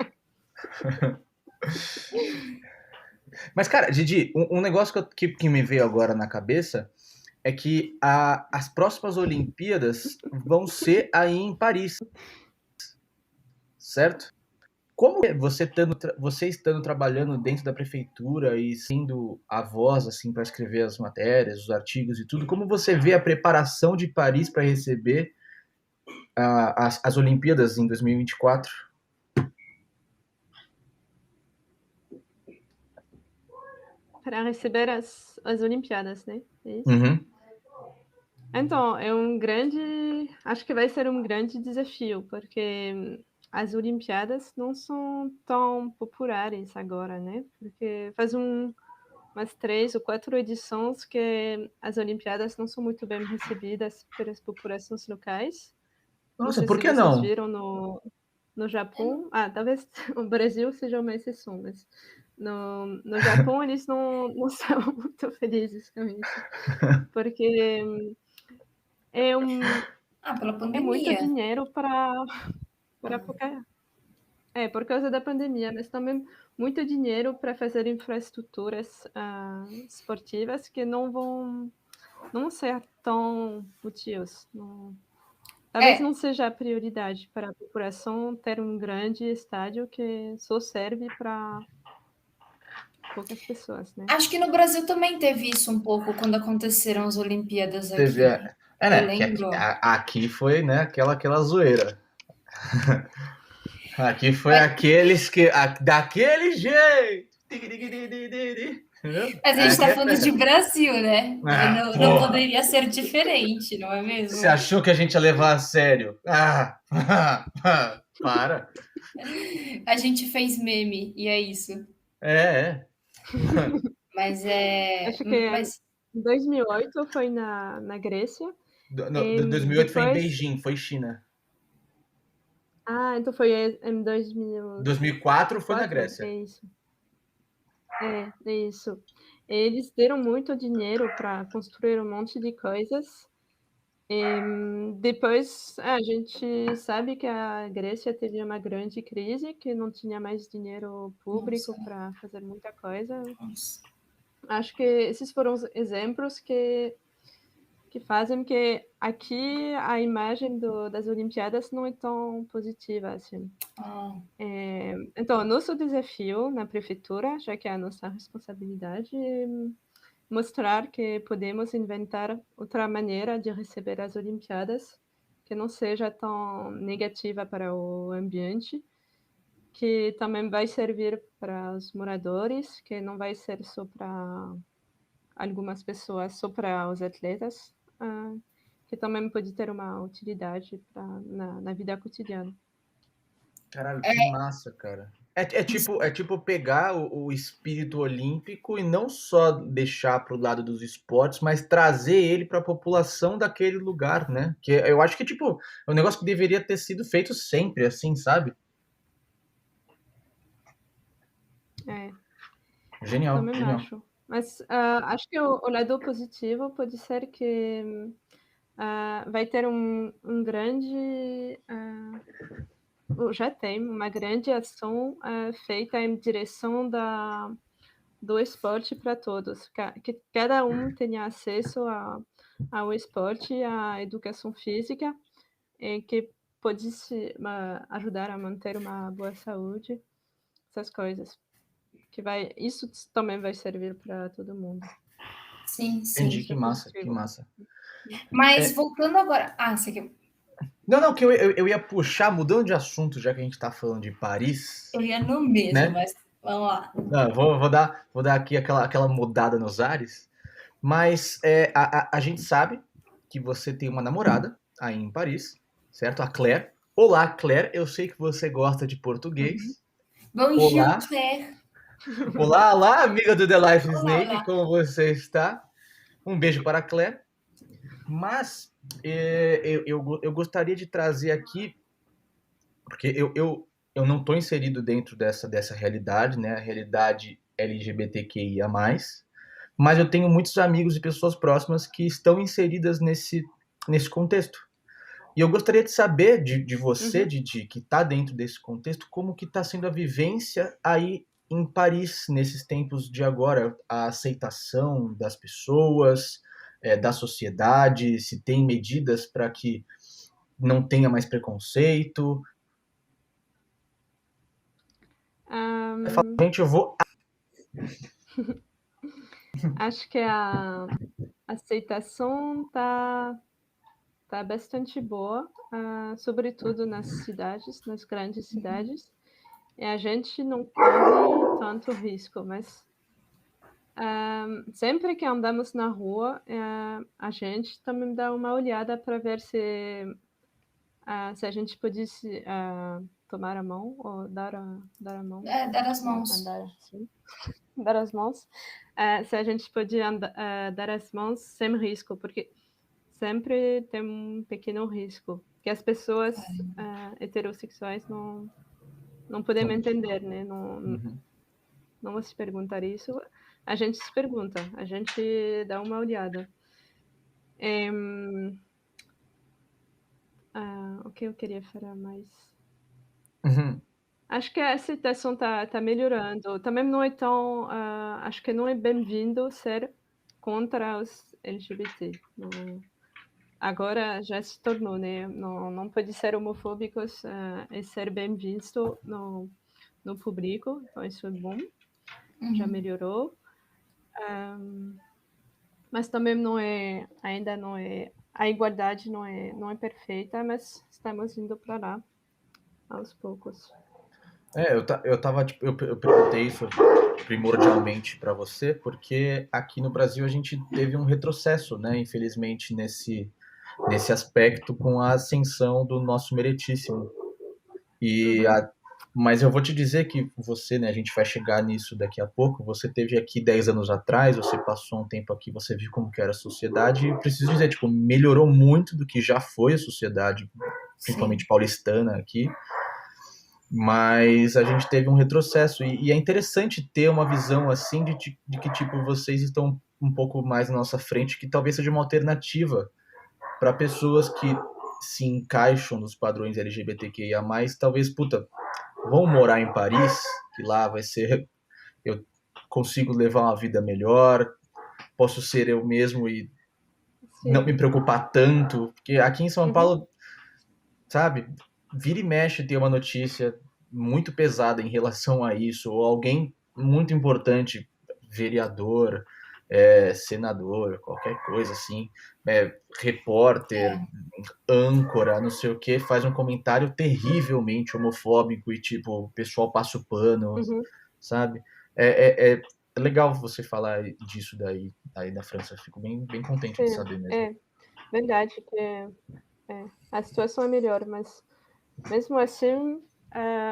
Mas, cara, Didi, um negócio que me veio agora na cabeça é que as próximas Olimpíadas vão ser aí em Paris, certo? Como é você estando trabalhando dentro da prefeitura e sendo a voz assim para escrever as matérias, os artigos e tudo, como você vê a preparação de Paris para receber as Olimpíadas em 2024? para receber as Olimpíadas, né? É isso? Uhum. Então, acho que vai ser um grande desafio, porque as Olimpíadas não são tão populares agora, né? Porque faz umas 3 ou 4 edições que as Olimpíadas não são muito bem recebidas pelas populações locais. Não Nossa, sei por se que vocês não? viram no Japão. Talvez o Brasil seja uma exceção, mas no Japão eles não são muito felizes com isso, porque é, um, Pela é muito pandemia. dinheiro para pouca. Por causa da pandemia, mas também muito dinheiro para fazer infraestruturas esportivas que não ser tão úteis. Talvez É, não seja a prioridade para a população ter um grande estádio que só serve para poucas pessoas, né? acho que no Brasil também teve isso um pouco quando aconteceram as Olimpíadas Teve. aqui. Eu Né? Que lembro. aqui foi, né, aquela zoeira. Aqui foi Mas, aqueles que. Daquele jeito! Entendeu? mas a gente Aqui está é falando de festa. Brasil, né? Não Porra! poderia ser diferente, não é Você mesmo? achou que a gente ia levar a sério? Para. A gente fez meme e é isso. É. Acho que Mas em 2008 foi na Grécia, e 2008 foi em depois. Beijing, foi China. Então foi em 2004 foi na 2004, Grécia. é isso. É isso. Eles deram muito dinheiro para construir um monte de coisas. Depois, a gente sabe que a Grécia teve uma grande crise, que não tinha mais dinheiro nossa, público para fazer muita coisa. nossa. Acho que esses foram os exemplos que fazem que aqui a imagem das Olimpíadas não é tão positiva assim. Ah, Então, nosso desafio na prefeitura, já que é a nossa responsabilidade, é mostrar que podemos inventar outra maneira de receber as Olimpíadas que não seja tão negativa para o ambiente, que também vai servir para os moradores, que não vai ser só para algumas pessoas, só para os atletas, que também pode ter uma utilidade na vida cotidiana. Caralho, que massa, cara. É tipo pegar o espírito olímpico e não só deixar pro lado dos esportes, mas trazer ele para a população daquele lugar, né? Que eu acho que, tipo, é um negócio que deveria ter sido feito sempre, assim, sabe? É, Genial, também genial. acho. Mas acho que o lado positivo pode ser que vai ter um grande. Já tem uma grande ação feita em direção do esporte para todos, que cada um tenha acesso ao esporte, à educação física, que pode ajudar a manter uma boa saúde, essas coisas. Isso também vai servir para todo mundo. sim, Entendi, sim. Isso que é massa, que positivo. massa. Mas É, voltando agora. Você quer. não, que eu ia puxar, mudando de assunto, já que a gente tá falando de Paris, Eu ia no mesmo, né? mas vamos lá. Não, vou dar aqui aquela mudada nos ares. Mas a gente sabe que você tem uma namorada aí em Paris, certo? A Claire. Olá, Claire. Eu sei que você gosta de Uhum. português. Bonjour, Olá. Claire. Olá, amiga do The Life Olá, Snake. olá. Como você está? Um beijo para a Claire. Mas eu gostaria de trazer aqui, porque eu não estou inserido dentro dessa realidade, né? A realidade LGBTQIA+. Mas eu tenho muitos amigos e pessoas próximas que estão inseridas nesse contexto. E eu gostaria de saber de você, Uhum. Didi, que está dentro desse contexto, como que está sendo a vivência aí em Paris, nesses tempos de agora, a aceitação das pessoas, da sociedade, se tem medidas para que não tenha mais preconceito. Um, Gente, eu vou. Acho que a aceitação tá bastante boa, sobretudo nas cidades, nas grandes cidades. E a gente não corre tanto risco, mas sempre que andamos na rua, a gente também dá uma olhada para ver se a gente pode tomar a mão ou dar a mão, Dar as mãos. andar assim, dar as mãos, se a gente pode dar as mãos sem risco, porque sempre tem um pequeno risco, que as pessoas heterossexuais não podem me entender, né? Não vou se perguntar isso. A gente se pergunta, a gente dá uma olhada. O que eu queria falar mais? Acho que a situação tá melhorando. Também não é tão. Acho que não é bem-vindo ser contra os LGBT. Não, agora já se tornou, né? Não pode ser homofóbicos e ser bem visto no público. Então isso é bom. Já melhorou. Mas também ainda não é. A igualdade não é perfeita, mas estamos indo para lá aos poucos. Eu perguntei isso primordialmente para você, porque aqui no Brasil a gente teve um retrocesso, né? Infelizmente, nesse aspecto, com a ascensão do nosso meritíssimo. Mas eu vou te dizer que você, né, a gente vai chegar nisso daqui a pouco, você teve aqui 10 anos atrás, você passou um tempo aqui, você viu como que era a sociedade, e preciso dizer, tipo, melhorou muito do que já foi a sociedade, principalmente paulistana aqui, mas a gente teve um retrocesso, e é interessante ter uma visão assim de que, tipo, vocês estão um pouco mais na nossa frente, que talvez seja uma alternativa para pessoas que se encaixam nos padrões LGBTQIA+, talvez, vão morar em Paris, que lá vai ser... Eu consigo levar uma vida melhor, posso ser eu mesmo e não me preocupar tanto, porque aqui em São Paulo, sabe, vira e mexe tem uma notícia muito pesada em relação a isso, ou alguém muito importante, vereador, senador, qualquer coisa assim, repórter, âncora, não sei o que, faz um comentário terrivelmente homofóbico e tipo, o pessoal passa o pano, sabe? É legal você falar disso daí na França, eu fico bem contente de saber mesmo. É verdade que a situação é melhor, mas mesmo assim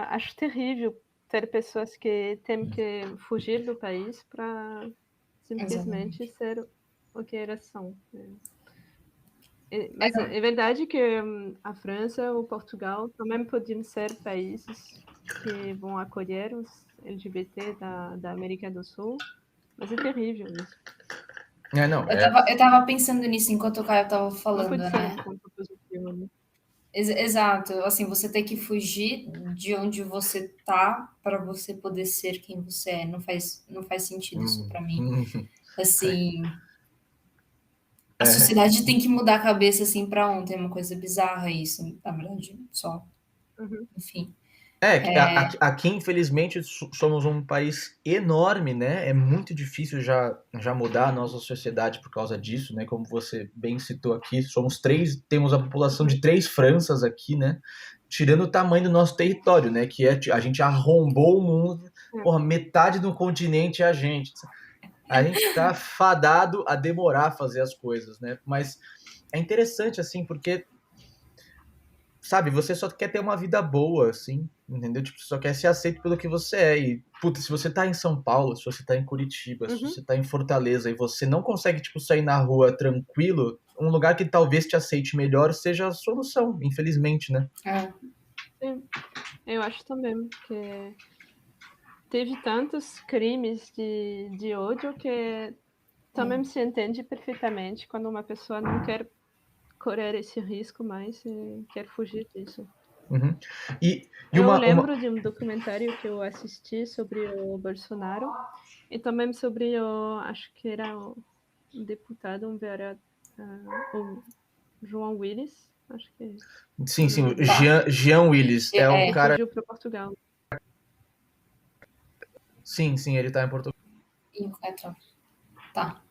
acho terrível ter pessoas que têm que fugir do país para simplesmente ser o que elas são. Mas é verdade que a França ou Portugal também podem ser países que vão acolher os LGBT da América do Sul, mas é terrível isso. Eu tava pensando nisso enquanto o Caio tava falando, não pode ser né? um ponto positivo, né? Exato, assim, você tem que fugir de onde você tá para você poder ser quem você é. Não faz sentido isso para mim. Assim, a sociedade tem que mudar a cabeça assim para ontem, é uma coisa bizarra isso, na verdade, só. Enfim. Aqui, infelizmente, somos um país enorme, né? É muito difícil já mudar a nossa sociedade por causa disso, né? Como você bem citou aqui, temos a população de 3 Franças aqui, né? Tirando o tamanho do nosso território, né? Que a gente arrombou o mundo, metade do continente é a gente. A gente tá fadado a demorar a fazer as coisas, né? Mas é interessante, assim, porque, sabe, você só quer ter uma vida boa, assim, entendeu? Tipo, você só quer ser aceito pelo que você é. E, se você tá em São Paulo, se você tá em Curitiba, se você tá em Fortaleza e você não consegue, tipo, sair na rua tranquilo, um lugar que talvez te aceite melhor seja a solução, infelizmente, né? Sim, eu acho também que teve tantos crimes de ódio que também se entende perfeitamente quando uma pessoa não quer correr esse risco mais e quer fugir disso. Eu lembro de um documentário que eu assisti sobre o Bolsonaro e também sobre acho que era um deputado, um vereador, o João Willis, acho que Sim, o Jean Willis é o cara... fugiu para Portugal. Sim, ele tá em Portugal. Tá.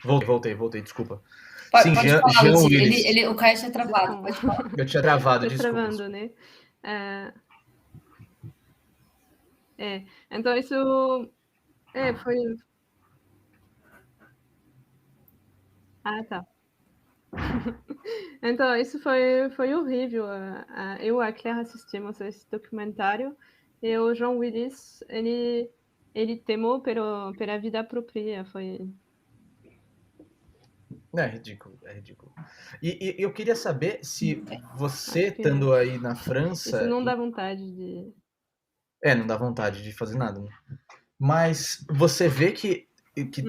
Voltei, desculpa. Pode falar, Jean Willis. O Caio tinha travado, pode falar. Eu tinha travado, desculpa. Travando, né? Então isso foi Ah, tá. Então, isso foi horrível. Eu e a Claire assistimos esse documentário e o João Willis, ele temou pela vida própria. É ridículo, é ridículo. E eu queria saber se você, Acho que estando aí na isso França, não dá vontade de... não dá vontade de fazer nada, né? Mas você vê que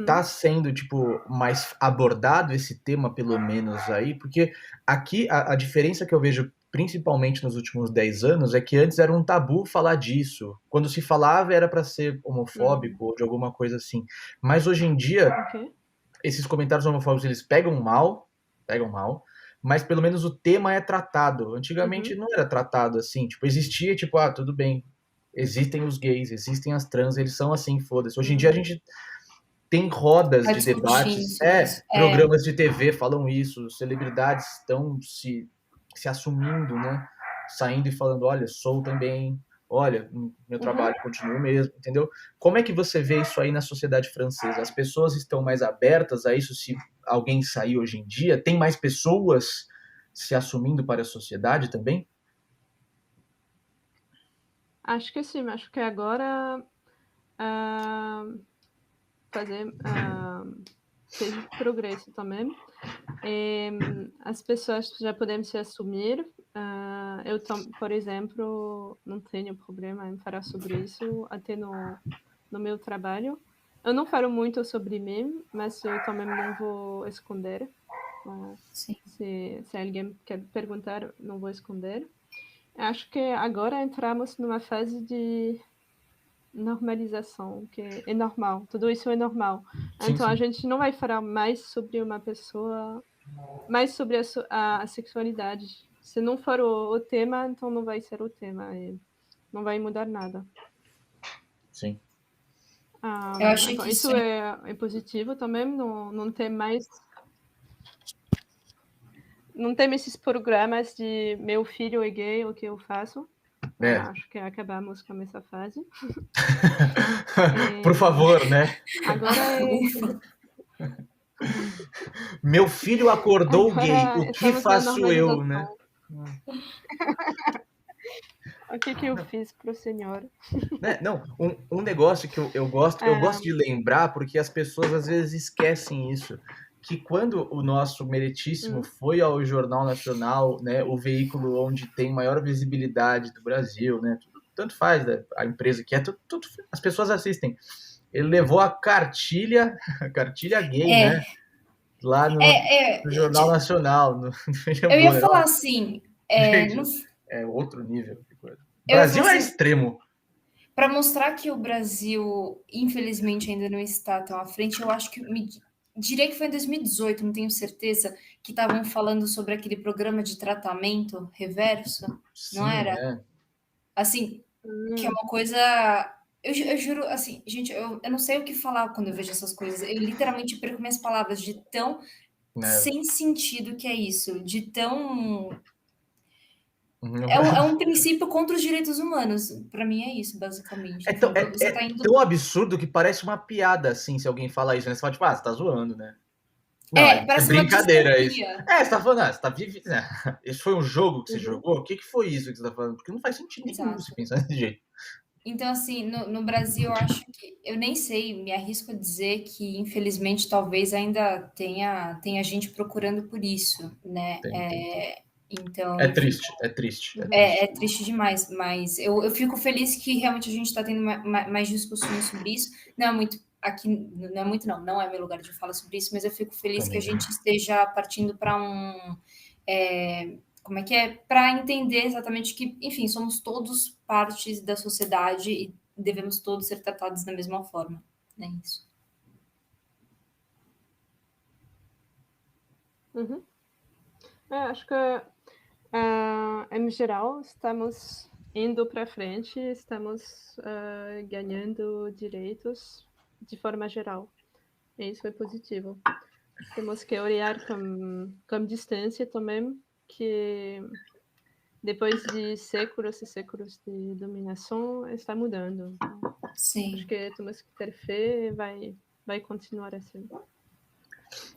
tá sendo, tipo, mais abordado esse tema, pelo menos aí, porque aqui a diferença que eu vejo, principalmente nos últimos 10 anos, é que antes era um tabu falar disso. Quando se falava era para ser homofóbico ou de alguma coisa assim. Mas hoje em dia, Ok. esses comentários homofóbicos, eles pegam mal, mas pelo menos o tema é tratado. Antigamente não era tratado assim, tipo, existia, tipo, ah, tudo bem, existem os gays, existem as trans, eles são assim, foda-se. Hoje em dia a gente tem rodas Tá de discutindo debates, sobre isso. programas de TV falam isso, celebridades estão se assumindo, né? Saindo e falando, olha, sou também, olha, meu trabalho continua o mesmo, entendeu? Como é que você vê isso aí na sociedade francesa? As pessoas estão mais abertas a isso se alguém sair hoje em dia? Tem mais pessoas se assumindo para a sociedade também? Acho que sim, acho que agora ah, fazer fez progresso também. As pessoas já podem se assumir. Por exemplo, não tenho problema em falar sobre isso, até no meu trabalho. Eu não falo muito sobre mim, mas eu também não vou esconder. Sim. Se alguém quer perguntar, não vou esconder. Acho que agora entramos numa fase de normalização, que é normal, tudo isso é normal. Sim, Então a sim. gente não vai falar mais sobre uma pessoa, mais sobre a sexualidade. Se não for o tema, então não vai ser o tema, e não vai mudar nada. Sim. Eu acho Então que isso isso é positivo também, não tem mais. Não tem esses programas de meu filho é gay, o que eu faço. É. Acho que acabamos com essa fase. Por favor, né? Agora Ufa. Meu filho acordou gay. agora O que estamos na faço eu, né? normalização. O que eu fiz pro senhor? Né? Não, um negócio que eu gosto de lembrar, porque as pessoas às vezes esquecem isso, que quando o nosso meritíssimo foi ao Jornal Nacional, né, o veículo onde tem maior visibilidade do Brasil, né, tanto faz, né, a empresa que é, as pessoas assistem. Ele levou a cartilha, a cartilha gay, É, né, lá no é, Jornal Nacional, no eu William ia Bonner. falar assim, Gente, é outro nível de coisa. eu ia falar Brasil é assim, extremo. para mostrar que o Brasil, infelizmente, ainda não está tão à frente, eu acho que diria que foi em 2018, não tenho certeza, que estavam falando sobre aquele programa de tratamento reverso, não Sim, era? é. Assim, que é uma coisa. Eu juro, assim, gente, eu não sei o que falar quando eu vejo essas coisas. Eu literalmente perco minhas palavras de tão Né? sem sentido que é isso, de tão. Uhum. É um princípio contra os direitos humanos. Para mim é isso, basicamente. Você É está indo. tão absurdo que parece uma piada, assim, se alguém falar isso, né? Você fala, tipo, ah, você tá zoando, né? Não, é Parece uma brincadeira isso. distopia. Você tá falando, você tá vivendo. Esse foi um jogo que você Uhum. jogou? O que foi isso que você tá falando? Porque não faz sentido nenhum se Exato. pensar desse jeito. Então, assim, no Brasil, eu acho que. Eu nem sei, me arrisco a dizer que, infelizmente, talvez ainda tenha gente procurando por isso, né? Tem. Então, É eu fico. triste, é triste, é Uhum. triste. É triste demais, mas eu fico feliz que realmente a gente está tendo mais discussões sobre isso. Não é muito. Aqui não é muito, não é meu lugar de falar sobre isso, mas eu fico feliz que a Também não. gente esteja partindo para como é que é? Para entender exatamente que, enfim, somos todos partes da sociedade e devemos todos ser tratados da mesma forma. É isso. Uhum. Acho que, em geral, estamos indo para frente, estamos ganhando direitos de forma geral. E isso é positivo. Temos que olhar com distância também, que depois de séculos e séculos de dominação, está mudando. Então, acho Sim. que temos que ter fé e vai continuar assim.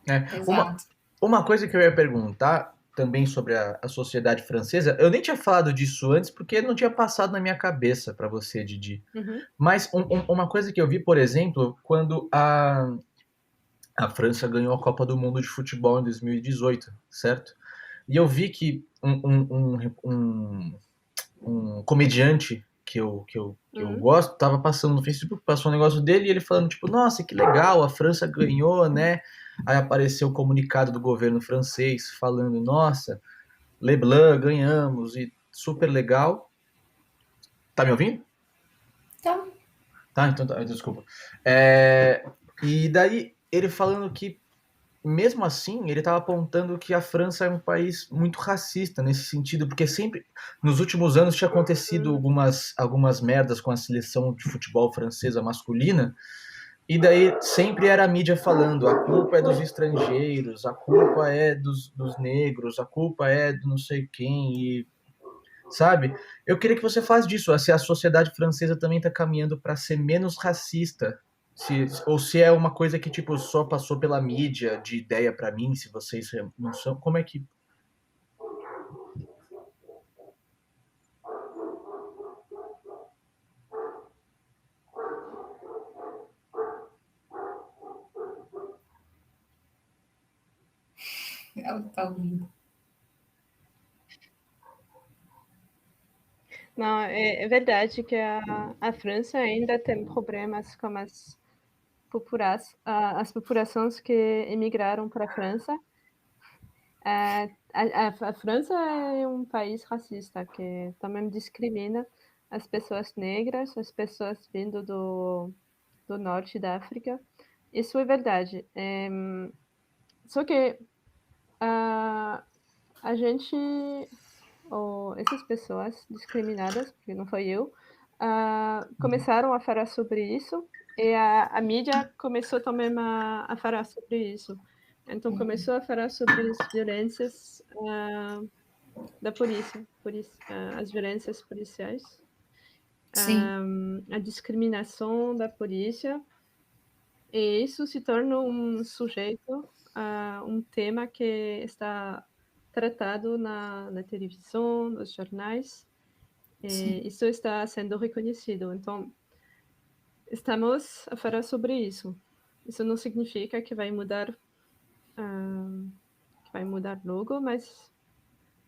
Exato. Uma coisa que eu ia perguntar também sobre a sociedade francesa, eu nem tinha falado disso antes porque não tinha passado na minha cabeça para você, Didi. Uhum. Mas uma coisa que eu vi, por exemplo, quando a França ganhou a Copa do Mundo de Futebol em 2018, certo? E eu vi que um comediante que eu gosto tava passando no Facebook, passou um negócio dele e ele falando, tipo, nossa, que legal, a França ganhou, né? Aí apareceu o comunicado do governo francês falando, nossa, Leblanc, ganhamos, e super legal. Tá me ouvindo? Então, Tá, então tá, desculpa. E daí ele falando que mesmo assim, ele estava apontando que a França é um país muito racista nesse sentido, porque sempre, nos últimos anos, tinha acontecido algumas merdas com a seleção de futebol francesa masculina, e daí sempre era a mídia falando: a culpa é dos estrangeiros, a culpa é dos negros, a culpa é do não sei quem, e sabe? Eu queria que você falasse disso, se a sociedade francesa também está caminhando para ser menos racista, ou se é uma coisa que tipo só passou pela mídia de ideia para mim, se vocês não são, como é que ela tá ouvindo. Não, é verdade que a França ainda tem problemas com as populações que emigraram para a França. A França é um país racista que também discrimina as pessoas negras, as pessoas vindo do norte da África. Isso é verdade. Só que a gente, ou essas pessoas discriminadas, porque não foi eu, começaram a falar sobre isso e a mídia começou também a falar sobre isso. Então começou a falar sobre as violências da polícia, as violências policiais, a discriminação da polícia, e isso se torna um sujeito, um tema que está tratado na televisão, nos jornais, e isso está sendo reconhecido. Então, estamos a falar sobre isso. Isso não significa que vai mudar logo, mas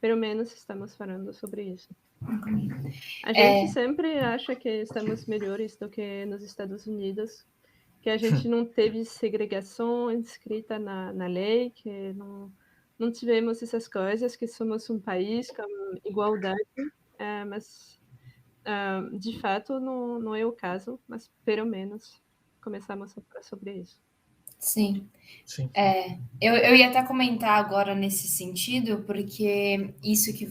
pelo menos estamos falando sobre isso. A gente sempre acha que estamos melhores do que nos Estados Unidos, que a gente não teve segregação inscrita na lei, que não tivemos essas coisas, que somos um país com igualdade, mas de fato não é o caso, mas pelo menos começamos a falar sobre isso. Sim. Sim. Eu ia até comentar agora nesse sentido, porque isso que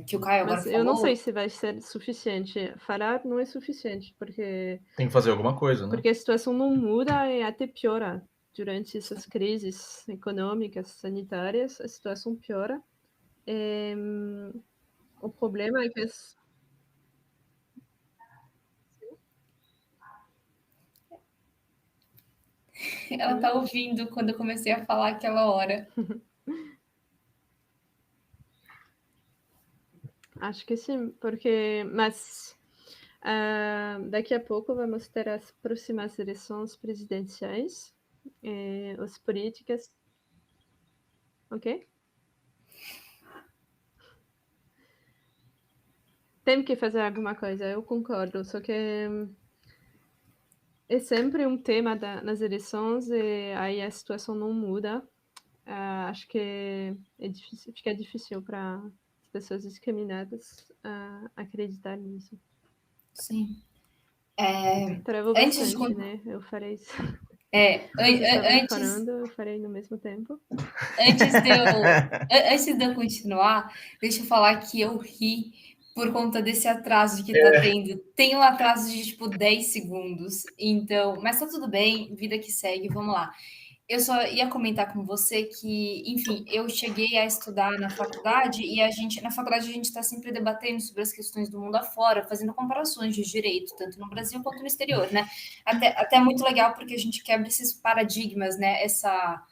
que o Caio agora Mas falou. eu não sei se vai ser suficiente. Falar não é suficiente, porque Tem que fazer alguma coisa, né? a situação não muda e até piora. Durante essas crises econômicas, sanitárias, a situação piora. O problema é que Ela tá ouvindo quando eu comecei a falar aquela hora. acho que sim, mas daqui a pouco vamos ter as próximas eleições presidenciais, as políticas, ok? Tem que fazer alguma coisa, eu concordo, só que é sempre um tema nas eleições e aí a situação não muda. Acho que fica difícil para as pessoas discriminadas acreditar nisso. Sim. Travou Antes de bastante, né? Eu farei isso. É, Vocês estavam antes, falando, eu farei no mesmo tempo. antes de eu continuar, deixa eu falar que eu ri por conta desse atraso que tá tendo. Tem um atraso de tipo 10 segundos. Então, mas tá tudo bem, vida que segue, vamos lá. eu só ia comentar com você que, enfim, eu cheguei a estudar na faculdade e na faculdade a gente está sempre debatendo sobre as questões do mundo afora, fazendo comparações de direito, tanto no Brasil quanto no exterior, né? Até muito legal porque a gente quebra esses paradigmas, né? Essa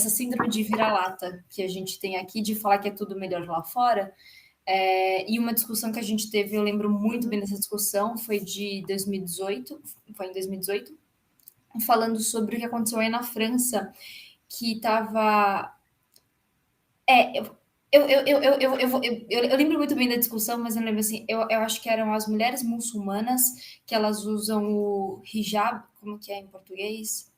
síndrome de vira-lata que a gente tem aqui de falar que é tudo melhor lá fora. E uma discussão que a gente teve, eu lembro muito bem dessa discussão, foi de 2018, foi em 2018, falando sobre o que aconteceu aí na França, que estava. É, eu lembro muito bem da discussão, mas eu lembro assim, eu acho que eram as mulheres muçulmanas que elas usam o hijab, como que é em português?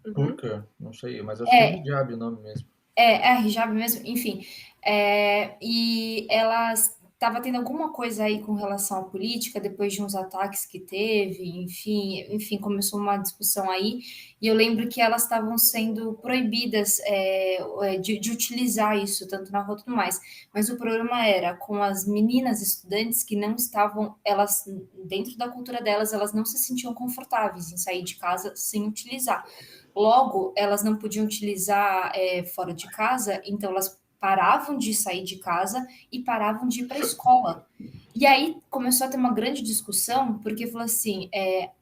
Uhum. Burka? Não sei, mas acho que é É, hijab o nome mesmo. é hijab mesmo, enfim. E ela estava tendo alguma coisa aí com relação à política, depois de uns ataques que teve, enfim, começou uma discussão aí, e eu lembro que elas estavam sendo proibidas de utilizar isso, tanto na rua e tudo mais. Mas o problema era com as meninas estudantes que não estavam, elas, dentro da cultura delas, elas não se sentiam confortáveis em sair de casa sem utilizar. Logo, elas não podiam utilizar fora de casa, então elas paravam de sair de casa e paravam de ir para a escola. E aí começou a ter uma grande discussão, porque falou assim: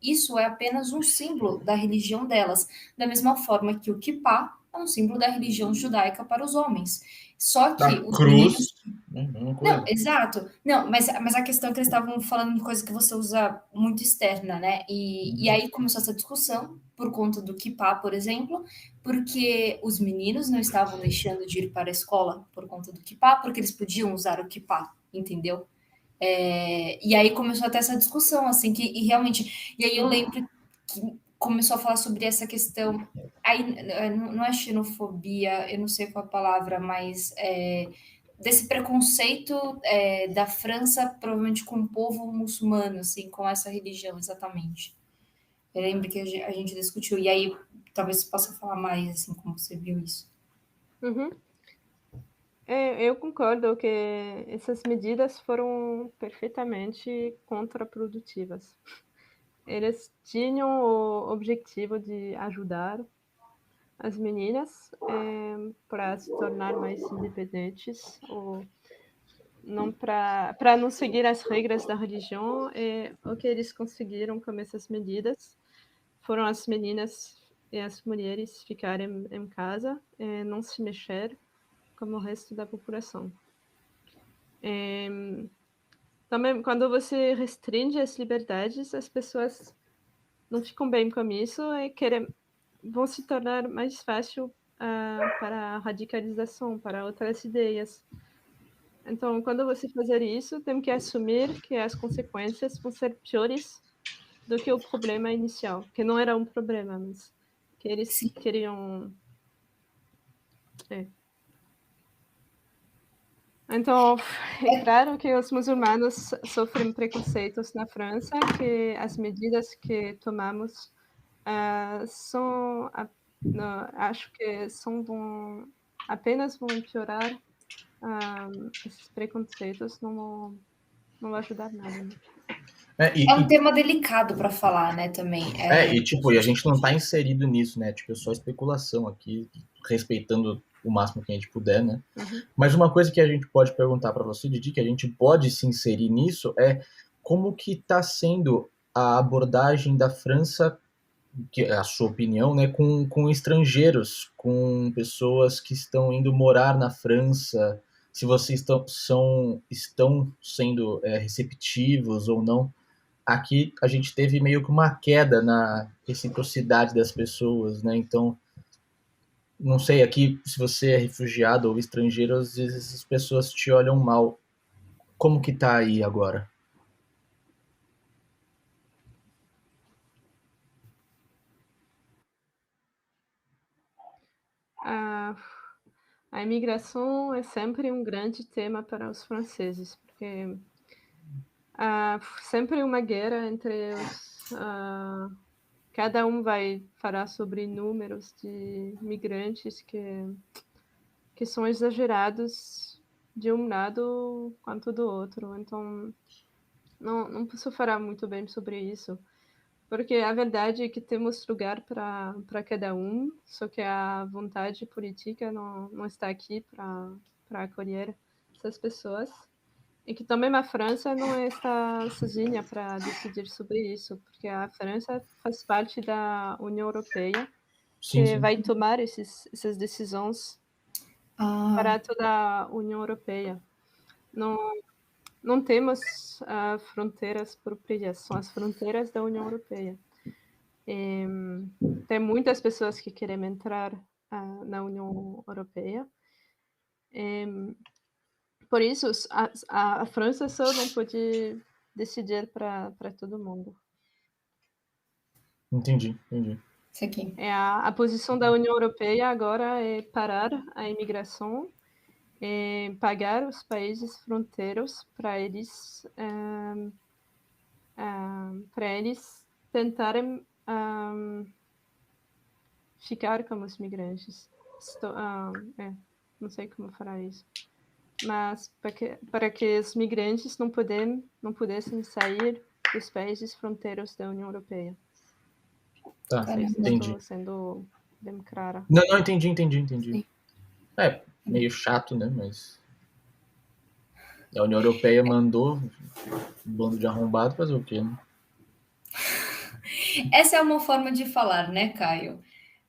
isso é apenas um símbolo da religião delas, da mesma forma que o kippah é um símbolo da religião judaica para os homens. Só que Da os meninos. cruz, mesma Não, coisa. exato. Não, mas a questão é que eles estavam falando de coisa que você usa muito externa, né? E Uhum. aí começou essa discussão por conta do kippah, por exemplo, porque os meninos não estavam deixando de ir para a escola por conta do kippah, porque eles podiam usar o kippah, entendeu? E aí começou até essa discussão, assim, e realmente. E aí eu lembro que começou a falar sobre essa questão. Aí não é xenofobia, eu não sei qual a palavra, mas desse preconceito da França, provavelmente com o povo muçulmano, assim, com essa religião, exatamente. Eu lembro que a gente discutiu, e aí talvez você possa falar mais, assim, como você viu isso. Uhum. Eu concordo que essas medidas foram perfeitamente contraprodutivas. Eles tinham o objetivo de ajudar as meninas para se tornar mais independentes, ou não para não seguir as regras da religião. E o que eles conseguiram com essas medidas foram as meninas e as mulheres ficarem em casa e não se mexer como o resto da população. Também, quando você restringe as liberdades, as pessoas não ficam bem com isso e vão se tornar mais fácil para a radicalização, para outras ideias. Então, quando você fazer isso, tem que assumir que as consequências vão ser piores do que o problema inicial, que não era um problema, mas que eles Sim. queriam. É. Então, é claro que os muçulmanos sofrem preconceitos na França, que as medidas que tomamos são, não, acho que apenas vão piorar esses preconceitos, não vai ajudar nada. Né? É, É um tema delicado para falar, né, também. tipo, e a gente não tá inserido nisso, né? Tipo, é só especulação aqui, respeitando o máximo que a gente puder, né? Uhum. Mas uma coisa que a gente pode perguntar para você, Didi, que a gente pode se inserir nisso, é como que está sendo a abordagem da França, que é a sua opinião, né, com estrangeiros, com pessoas que estão indo morar na França, se vocês estão sendo receptivos ou não. Aqui a gente teve meio que uma queda na reciprocidade das pessoas, né? Então, não sei, aqui se você é refugiado ou estrangeiro, às vezes as pessoas te olham mal. Como que tá aí agora? A, a imigração é sempre um grande tema para os franceses, porque há sempre uma guerra entre os. Cada um vai falar sobre números de migrantes que são exagerados de um lado quanto do outro. Então, não posso falar muito bem sobre isso. Porque a verdade é que temos lugar para cada um, só que a vontade política não está aqui para acolher essas pessoas. E que também a França não está sozinha para decidir sobre isso, porque a França faz parte da União Europeia, Sim, que sim. vai tomar essas decisões para toda a União Europeia. Não, não temos fronteiras próprias, são as fronteiras da União Europeia. Tem muitas pessoas que querem entrar na União Europeia. Por isso, a França só não pode decidir para todo mundo. Entendi, entendi. Isso aqui. A posição da União Europeia agora é parar a imigração, pagar os países fronteiros para eles tentarem ficar como os migrantes. Não sei como falar isso. Mas para que os migrantes não pudessem sair dos países fronteiros da União Europeia. Tá, Não sei se entendi. estou sendo bem clara. Não, entendi. Sim. É, meio chato, né? Mas a União Europeia mandou um bando de arrombado fazer o quê, né? Essa é uma forma de falar, né, Caio?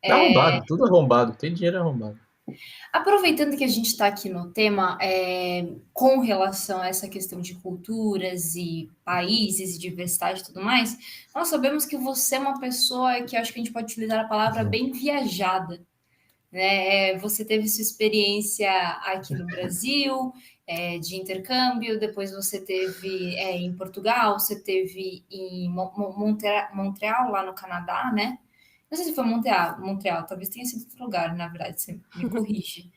Arrombado, tudo arrombado. Tem dinheiro arrombado. Aproveitando que a gente está aqui no tema, com relação a essa questão de culturas e países e diversidade e tudo mais, nós sabemos que você é uma pessoa que acho que a gente pode utilizar a palavra bem viajada, né? Você teve sua experiência aqui no Brasil, de intercâmbio, depois você teve em Portugal, você teve em Montreal, lá no Canadá, né? Não sei se foi Montreal, talvez tenha sido outro lugar, na verdade, você me corrige.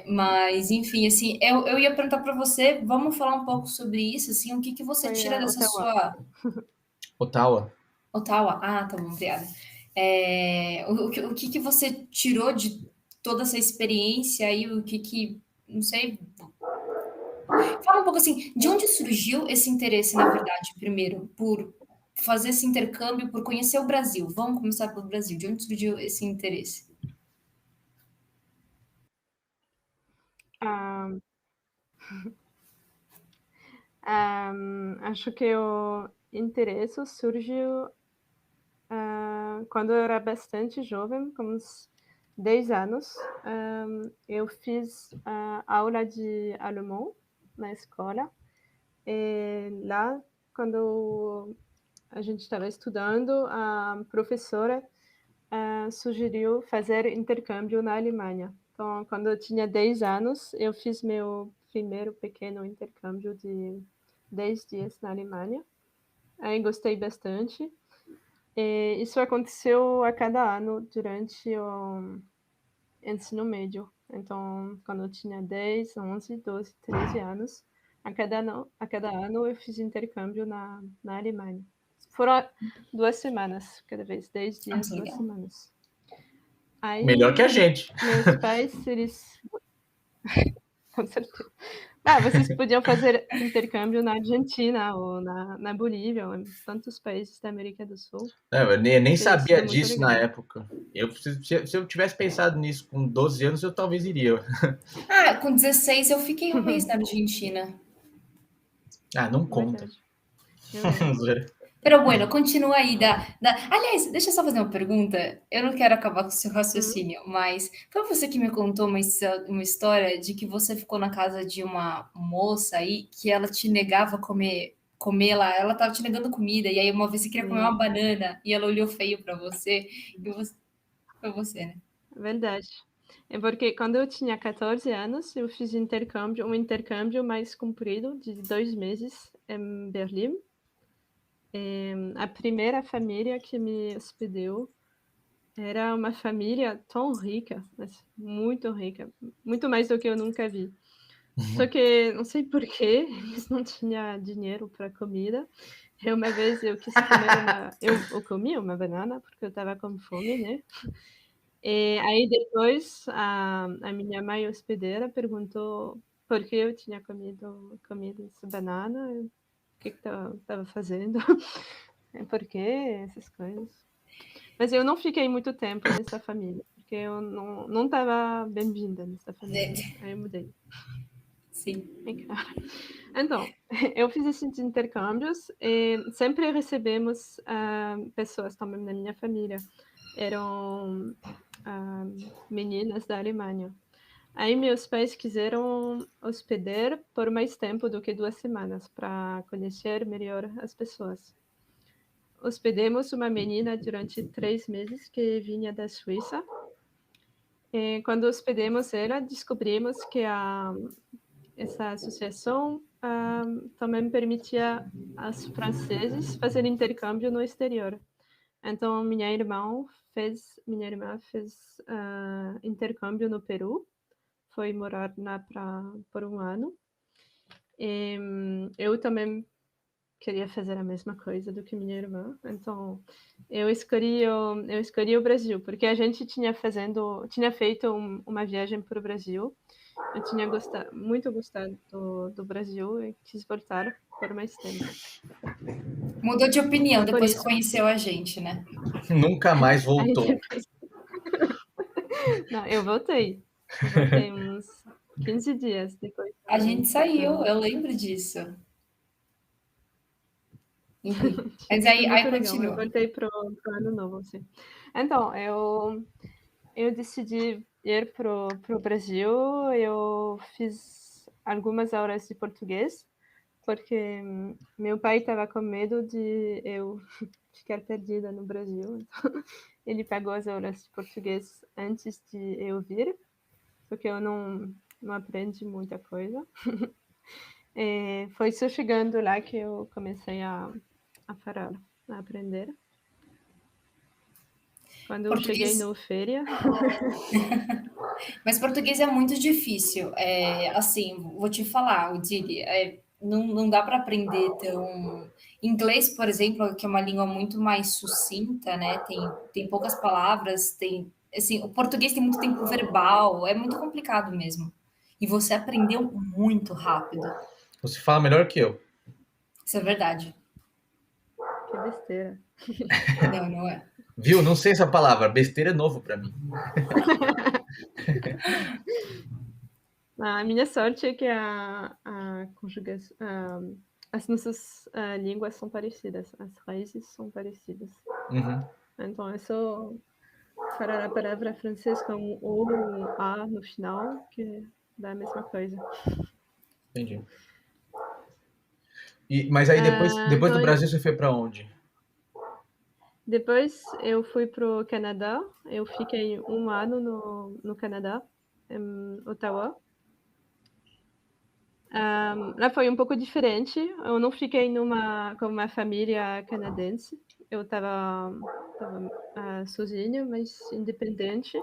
Mas, enfim, assim, eu ia perguntar para você, vamos falar um pouco sobre isso, assim, o que, que você Foi tira dessa Ottawa. sua... Ottawa. Ottawa? Ah, tá bom, obrigada. O que, que você tirou de toda essa experiência aí, o que, não sei... Fala um pouco, assim, de onde surgiu esse interesse, na verdade, primeiro, por fazer esse intercâmbio, por conhecer o Brasil? Vamos começar pelo Brasil. De onde surgiu esse interesse? Ah, acho que o interesse surgiu quando eu era bastante jovem, com uns 10 anos. Eu fiz aula de alemão na escola. E lá, quando a gente estava estudando, a professora sugeriu fazer intercâmbio na Alemanha. Então, quando eu tinha 10 anos, eu fiz meu primeiro pequeno intercâmbio de 10 dias na Alemanha. Aí gostei bastante. E isso aconteceu a cada ano durante o ensino médio. Então, quando eu tinha 10, 11, 12, 13 anos, a cada ano eu fiz intercâmbio na Alemanha. Foram 2 semanas cada vez, 10 Ah, dias, que 2 legal. semanas. Aí, Melhor que a gente. meus pais, eles... Com certeza. Vocês podiam fazer intercâmbio na Argentina ou na Bolívia, ou em tantos países da América do Sul. Eu nem Teria sabia sido muito disso na legal. época. Se eu tivesse pensado nisso com 12 anos, eu talvez iria. Ah, com 16 eu fiquei um mês na Argentina. Não É conta. verdade. Eu lembro. Pero bueno, continua aí. Aliás, deixa eu só fazer uma pergunta. Eu não quero acabar com o seu raciocínio, mas foi você que me contou uma história de que você ficou na casa de uma moça aí que ela te negava comer lá, ela tava te negando comida, e aí uma vez você queria comer uma Sim, banana e ela olhou feio para você, e foi você, né? é verdade. É porque quando eu tinha 14 anos, eu fiz um intercâmbio mais comprido, de 2 meses, em Berlim. A primeira família que me hospedou era uma família tão rica, mas muito rica, muito mais do que eu nunca vi. Só que não sei por que eles não tinham dinheiro para comida. E uma vez eu quis comer eu comi uma banana porque eu estava com fome, né? E aí depois a minha mãe hospedeira perguntou por que eu tinha comido essa banana, o que estava fazendo. por quê, essas coisas. Mas eu não fiquei muito tempo nessa família, porque eu não estava bem-vinda nessa família. Aí eu mudei. Sim. Então, eu fiz esses intercâmbios e sempre recebemos pessoas também na minha família. Eram meninas da Alemanha. Aí meus pais quiseram hospedar por mais tempo do que 2 semanas, para conhecer melhor as pessoas. Hospedemos uma menina durante 3 meses que vinha da Suíça. E quando hospedemos ela, descobrimos que essa associação também permitia aos franceses fazer intercâmbio no exterior. Então, minha irmã fez intercâmbio no Peru, foi morar lá por 1 ano. E eu também queria fazer a mesma coisa do que minha irmã, então eu escolhi o Brasil, porque a gente tinha feito uma viagem para o Brasil. Eu tinha muito gostado do Brasil e quis voltar por mais tempo. Mudou de opinião Por depois que isso, conheceu a gente, né? Nunca mais aí voltou. depois... Não, eu voltei. Eu voltei uns 15 dias depois A do gente saiu, intercâmbio. eu lembro disso. Enfim, mas Foi aí muito legal. Eu continua. voltei pro ano novo, assim. Então, eu decidi ir pro Brasil. Eu fiz algumas aulas de português, porque meu pai estava com medo de eu ficar perdida no Brasil. Então, ele pagou as aulas de português antes de eu vir, porque eu não aprendi muita coisa. E foi só chegando lá que eu comecei a falar, a aprender. Quando eu cheguei Português, no Féria, mas português é muito difícil. É, assim, vou te falar, Odile, não dá para aprender tão. Inglês, por exemplo, que é uma língua muito mais sucinta, né? Tem poucas palavras, tem. Assim, o português tem muito tempo verbal, é muito complicado mesmo. E você aprendeu muito rápido. Você fala melhor que eu. Isso é verdade. que besteira. Não, não é. Viu? Não sei essa palavra. Besteira é novo para mim. A minha sorte é que a conjugação, as nossas línguas são parecidas, as raízes são parecidas. Uhum. Então é só falar a palavra francês com o ou a no final, que dá a mesma coisa. Entendi. Mas aí depois do Então, Brasil você foi para onde? depois eu fui para o Canadá. Eu fiquei 1 ano no Canadá, em Ottawa. Lá foi um pouco diferente. Eu não fiquei com uma família canadense. Eu estava sozinha, mas independente.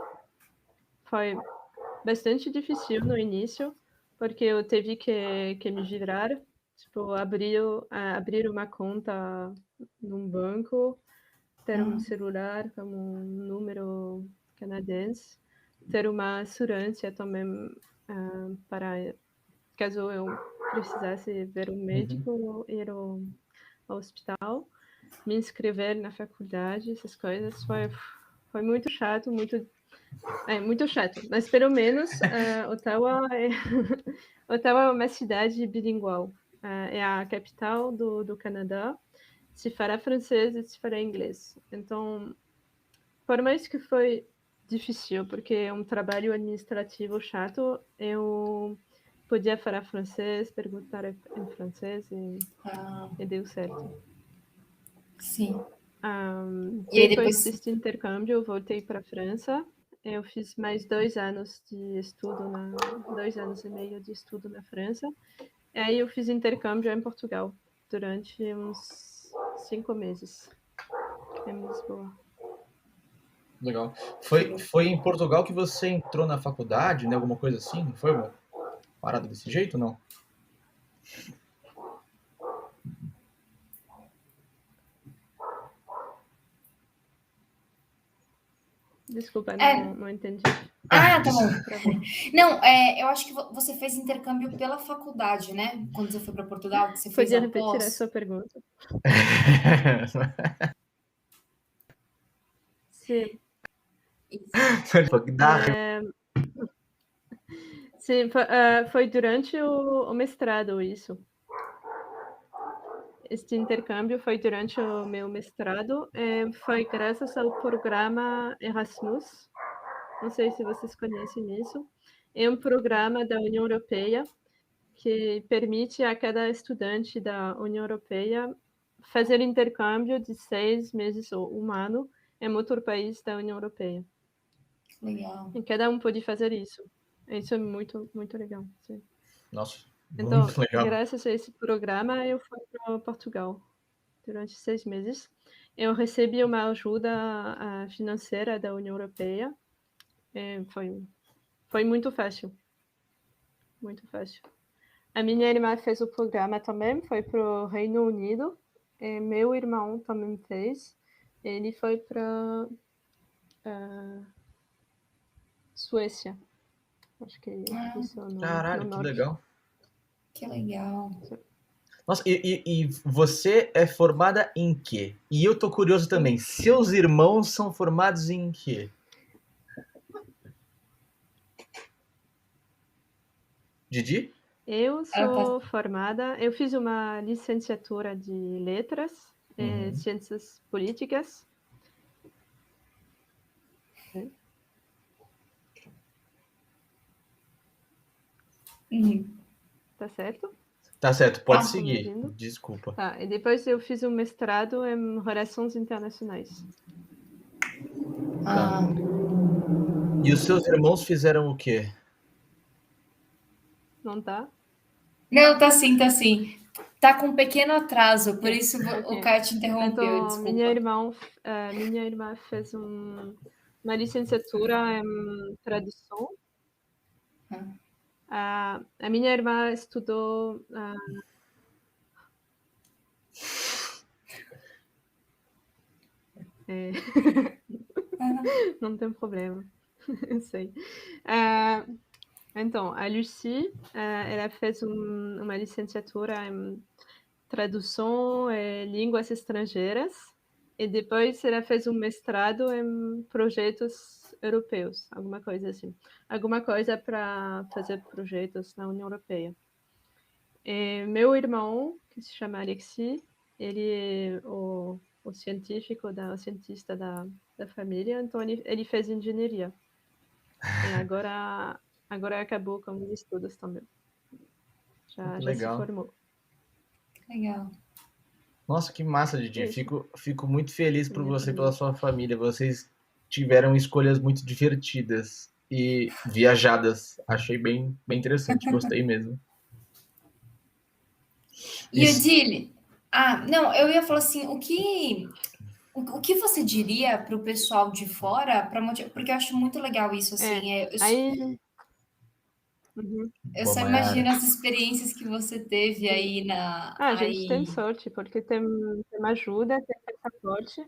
Foi bastante difícil no início, porque eu tive que me virar, tipo, abrir uma conta num banco, ter um celular com um número canadense, ter uma assurância também para caso eu precisasse ver um médico, ir ao hospital, me inscrever na faculdade, essas coisas. Foi muito chato, muito chato. Mas pelo menos Ottawa Ottawa é uma cidade bilingual. É a capital do Canadá. Se fala francês e se fala inglês. Então, por mais que foi difícil, porque é um trabalho administrativo chato, eu podia falar francês, perguntar em francês e deu certo. Sim. E aí Depois depois. deste intercâmbio, eu voltei para a França. Eu fiz mais 2 anos de estudo, 2 anos e meio de estudo na França. E aí eu fiz intercâmbio em Portugal durante uns 5 meses em Lisboa. Legal. Foi em Portugal que você entrou na faculdade, né? Alguma coisa assim? Não foi uma parada desse jeito, não? Desculpa, É, não entendi. Ah, tá bom. para ver. Não, eu acho que você fez intercâmbio pela faculdade, né? Quando você foi para Portugal, que você fez Podia a repetir a pós. sua pergunta? Sim, Dá. sim, foi durante o mestrado isso. Este intercâmbio foi durante o meu mestrado, foi graças ao programa Erasmus. Não sei se vocês conhecem isso. É um programa da União Europeia que permite a cada estudante da União Europeia fazer intercâmbio de 6 meses ou um ano em outro país da União Europeia. Legal. E cada um pode fazer isso. Isso é muito, muito legal. Sim. Nossa, Então, muito legal. graças a esse programa, eu fui para Portugal durante 6 meses. Eu recebi uma ajuda financeira da União Europeia. Foi muito fácil, muito fácil. A minha irmã fez o programa também, foi para o Reino Unido. Meu irmão também fez. Ele foi para Suécia. Acho que isso é no Caralho, que norte. legal. Que legal. Nossa, e você é formada em quê? E eu tô curioso também, seus irmãos são formados em quê? Didi? Eu sou formada, eu fiz uma licenciatura de letras, ciências políticas. Tá certo? Tá certo, pode Ah, seguir. ouvindo? Desculpa. Tá, e depois eu fiz um mestrado em relações internacionais. Tá. E os seus irmãos fizeram o quê? Não tá? Não, tá sim, tá sim. Tá com um pequeno atraso, por isso o Ok. Caio te interrompeu, Então, desculpa. minha irmã fez uma licenciatura em tradução. A minha irmã estudou. Não tem problema, eu sei. Então, a Lucie, ela fez uma licenciatura em tradução e línguas estrangeiras, e depois ela fez um mestrado em projetos europeus, alguma coisa assim. Alguma coisa para fazer projetos na União Europeia. E meu irmão, que se chama Alexis, ele é o cientista da família, então ele fez engenharia. E agora acabou com os estudos também. Já se Legal. formou. Legal. Nossa, que massa, Didi. Isso. Fico muito feliz por Minha você e família. pela sua família. Vocês tiveram escolhas muito divertidas e viajadas. Achei bem interessante, gostei mesmo. E Odile, não, eu ia falar assim, o que você diria para o pessoal de fora, porque eu acho muito legal isso, assim, Aí. Uhum. eu Boa, só Mayara. imagino as experiências que você teve aí A gente tem sorte, porque tem uma ajuda, tem passaporte.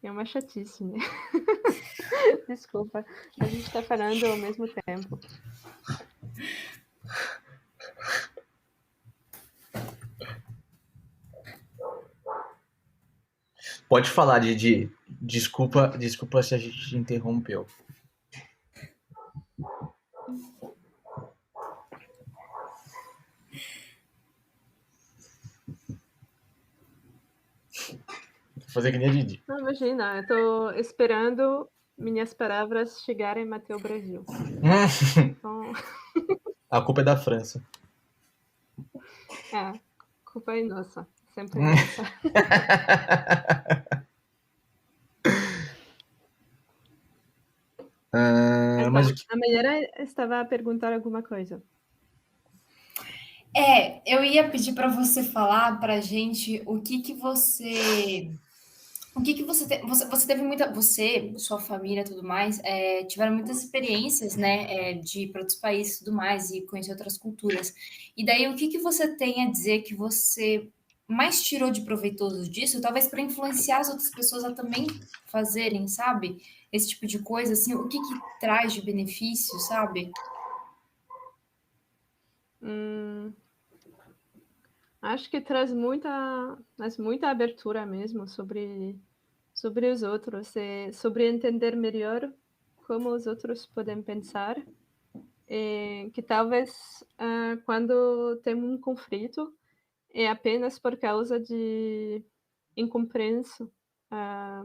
É uma chatice, né? Desculpa, a gente está falando ao mesmo tempo. Pode falar, Didi. Desculpa se a gente te interrompeu. Vou fazer que nem a Didi. Não, imagina, eu estou esperando minhas palavras chegarem até o Brasil. Então, A culpa é da França. a culpa é nossa, sempre nossa. Então, Mas a Mayara estava a perguntar alguma coisa. eu ia pedir para você falar para a gente o que você você teve muita, você, sua família, tudo mais, tiveram muitas experiências, né, de ir para outros países, e tudo mais, e conhecer outras culturas. E daí, o que você tem a dizer que você mais tirou de proveitoso disso, talvez para influenciar as outras pessoas a também fazerem, sabe? Esse tipo de coisa, assim, o que traz de benefício, sabe? Hum, acho que traz muita abertura mesmo sobre os outros, sobre entender melhor como os outros podem pensar, que talvez quando tem um conflito é apenas por causa de incompreensão, ah,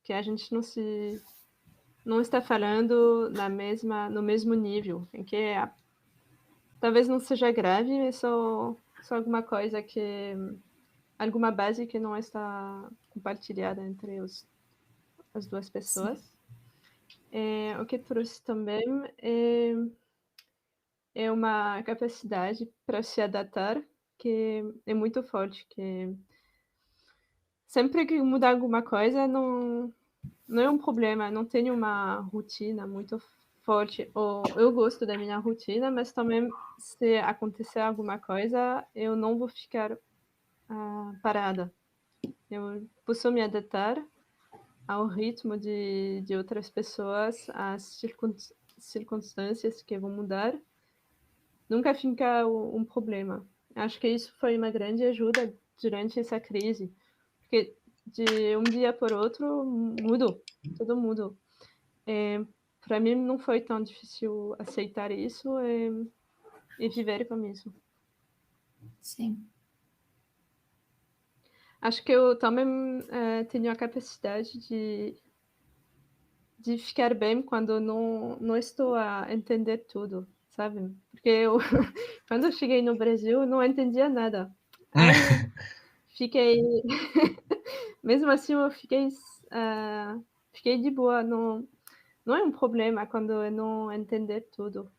que a gente não está falando no mesmo nível, em que talvez não seja grave, é só alguma coisa alguma base que não está compartilhada entre as duas pessoas. O que trouxe também é uma capacidade para se adaptar que é muito forte, que sempre que mudar alguma coisa não é um problema, não tenho uma rotina muito forte, ou eu gosto da minha rotina, mas também se acontecer alguma coisa, eu não vou ficar parada. Eu posso me adaptar ao ritmo de outras pessoas, às circunstâncias que vão mudar. Nunca fica um problema. Acho que isso foi uma grande ajuda durante essa crise, porque de um dia para outro mudou, tudo mudou. Para mim não foi tão difícil aceitar isso e viver com isso. Sim. Acho que eu também tenho a capacidade de ficar bem quando não estou a entender tudo, sabe? Porque eu, quando eu cheguei no Brasil, eu não entendia nada. Aí fiquei... Mesmo assim, eu fiquei de boa. Não é um problema quando eu não entender tudo.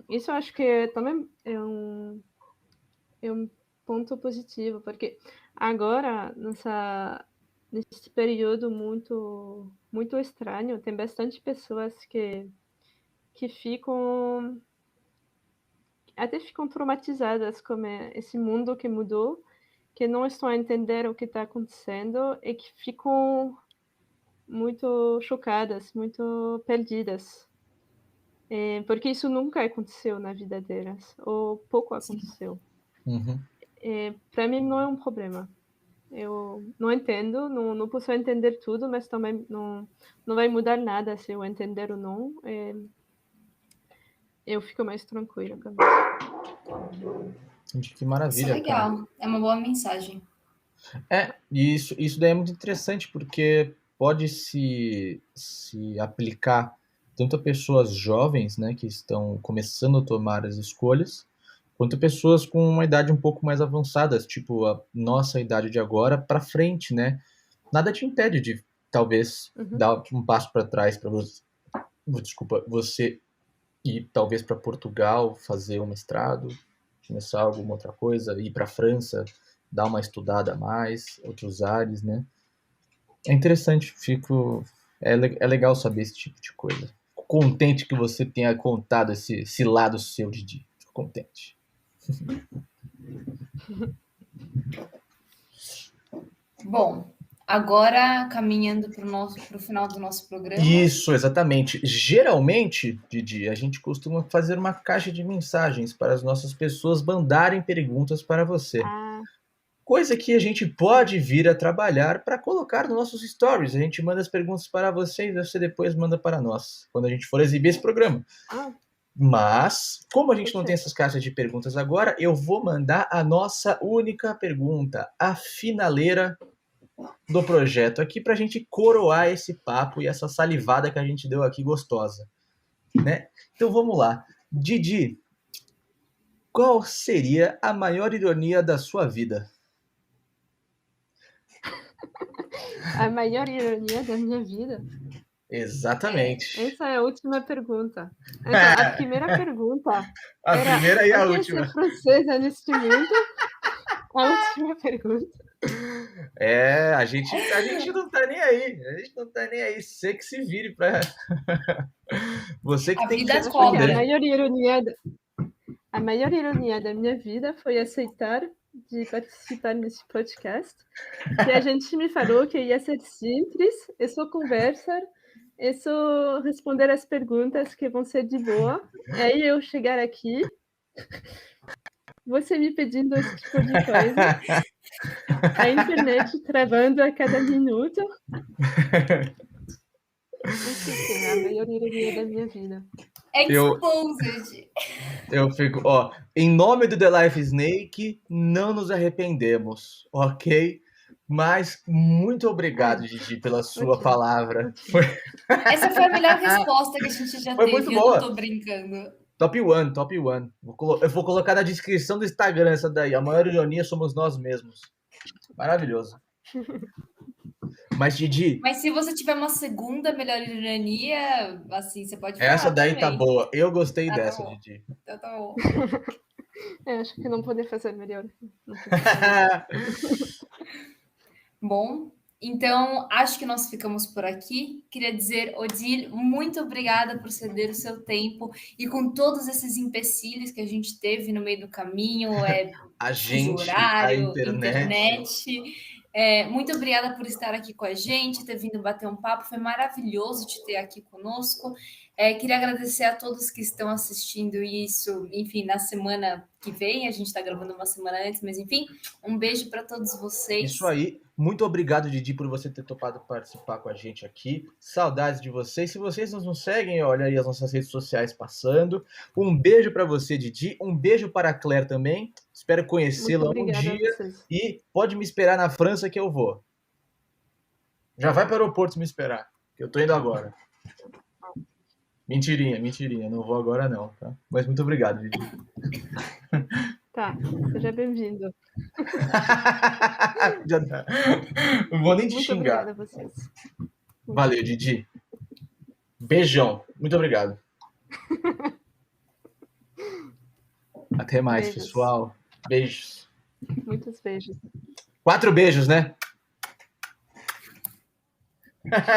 Isso eu acho que também é um ponto positivo, porque agora, nesse período muito estranho, tem bastante pessoas que até ficam traumatizadas com esse mundo que mudou, que não estão a entender o que está acontecendo e que ficam muito chocadas, muito perdidas. Porque isso nunca aconteceu na vida delas, ou pouco aconteceu. Uhum. Para mim não é um problema. Eu não entendo, não posso entender tudo, mas também não vai mudar nada se eu entender ou não. Eu fico mais tranquila com isso. Gente, que Isso é maravilha, cara. legal. É uma boa mensagem. E isso daí é muito interessante, porque pode se aplicar tanto a pessoas jovens, né, que estão começando a tomar as escolhas, quanto a pessoas com uma idade um pouco mais avançada, tipo a nossa idade de agora para frente, né? Nada te impede de talvez dar um passo para trás para você, desculpa, você ir talvez para Portugal fazer um mestrado, começar alguma outra coisa, ir para a França, dar uma estudada a mais, outros ares, né? É interessante, é legal saber esse tipo de coisa. Fico contente que você tenha contado esse lado seu, Didi. Fico contente. Bom, agora caminhando para o final do nosso programa. Isso, exatamente. Geralmente, Didi, a gente costuma fazer uma caixa de mensagens para as nossas pessoas mandarem perguntas para você. Coisa que a gente pode vir a trabalhar para colocar nos nossos stories. A gente manda as perguntas para você e você depois manda para nós, quando a gente for exibir esse programa. Mas, como a gente não tem essas caixas de perguntas agora, eu vou mandar a nossa única pergunta, a finaleira do projeto aqui, para a gente coroar esse papo e essa salivada que a gente deu aqui gostosa, né? Então vamos lá. Didi, qual seria a maior ironia da sua vida? A maior ironia da minha vida? Exatamente. Essa é a última pergunta. Então, a primeira pergunta a era primeira e a o que é última. ser francesa neste mundo? A última pergunta. A gente não tá nem aí. A gente não tá nem aí. Você que se vire pra... Você que tem que responder. A maior ironia A maior ironia da minha vida foi aceitar de participar nesse podcast. E a gente me falou que ia ser simples, é só conversar, é só responder as perguntas que vão ser de boa. E aí eu chegar aqui, você me pedindo esse tipo de coisa, a internet travando a cada minuto. Enfim, a maior ironia da minha vida. Exposed! Eu fico, ó, em nome do The Life Snake, não nos arrependemos, ok? Mas muito obrigado, Didi, pela sua Ótimo, palavra. ótimo. Essa foi a melhor resposta que a gente já Foi teve, muito eu boa. não tô brincando. Top one, top one. Eu vou colocar na descrição do Instagram essa daí. A maior ironia somos nós mesmos. Maravilhoso. Mas, Didi, Mas se você tiver uma segunda melhor ironia, assim, você pode falar essa daí tá também. boa. Eu gostei Ah, dessa, tá bom. Didi. Então tá bom. Acho que não poder fazer melhor. Bom, então acho que nós ficamos por aqui. Queria dizer, Odile, muito obrigada por ceder o seu tempo e com todos esses empecilhos que a gente teve no meio do caminho, A fuso gente, a horário, internet. Muito obrigada por estar aqui com a gente, ter vindo bater um papo. Foi maravilhoso te ter aqui conosco. Queria agradecer a todos que estão assistindo isso, enfim, na semana que vem. A gente está gravando uma semana antes, mas enfim, um beijo para todos vocês. Isso aí. Muito obrigado, Didi, por você ter topado participar com a gente aqui. Saudades de vocês. Se vocês não nos seguem, olha aí as nossas redes sociais passando. Um beijo para você, Didi. Um beijo para a Claire também. Espero conhecê-la um dia. E pode me esperar na França que eu vou. Já vai para o aeroporto me esperar, que eu tô indo agora. Mentirinha. Não vou agora não, tá? Mas muito obrigado, Didi. Tá, seja bem-vindo. Já tá. Não vou nem te Muito xingar. obrigada a vocês. Valeu, Didi. Beijão. Muito obrigado. Até mais, Beijos. pessoal. Beijos. Muitos beijos. 4 beijos, né?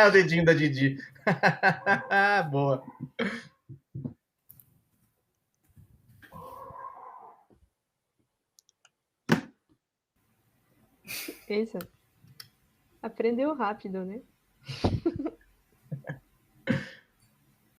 O dedinho da Didi. Boa. Isso. Aprendeu rápido, né?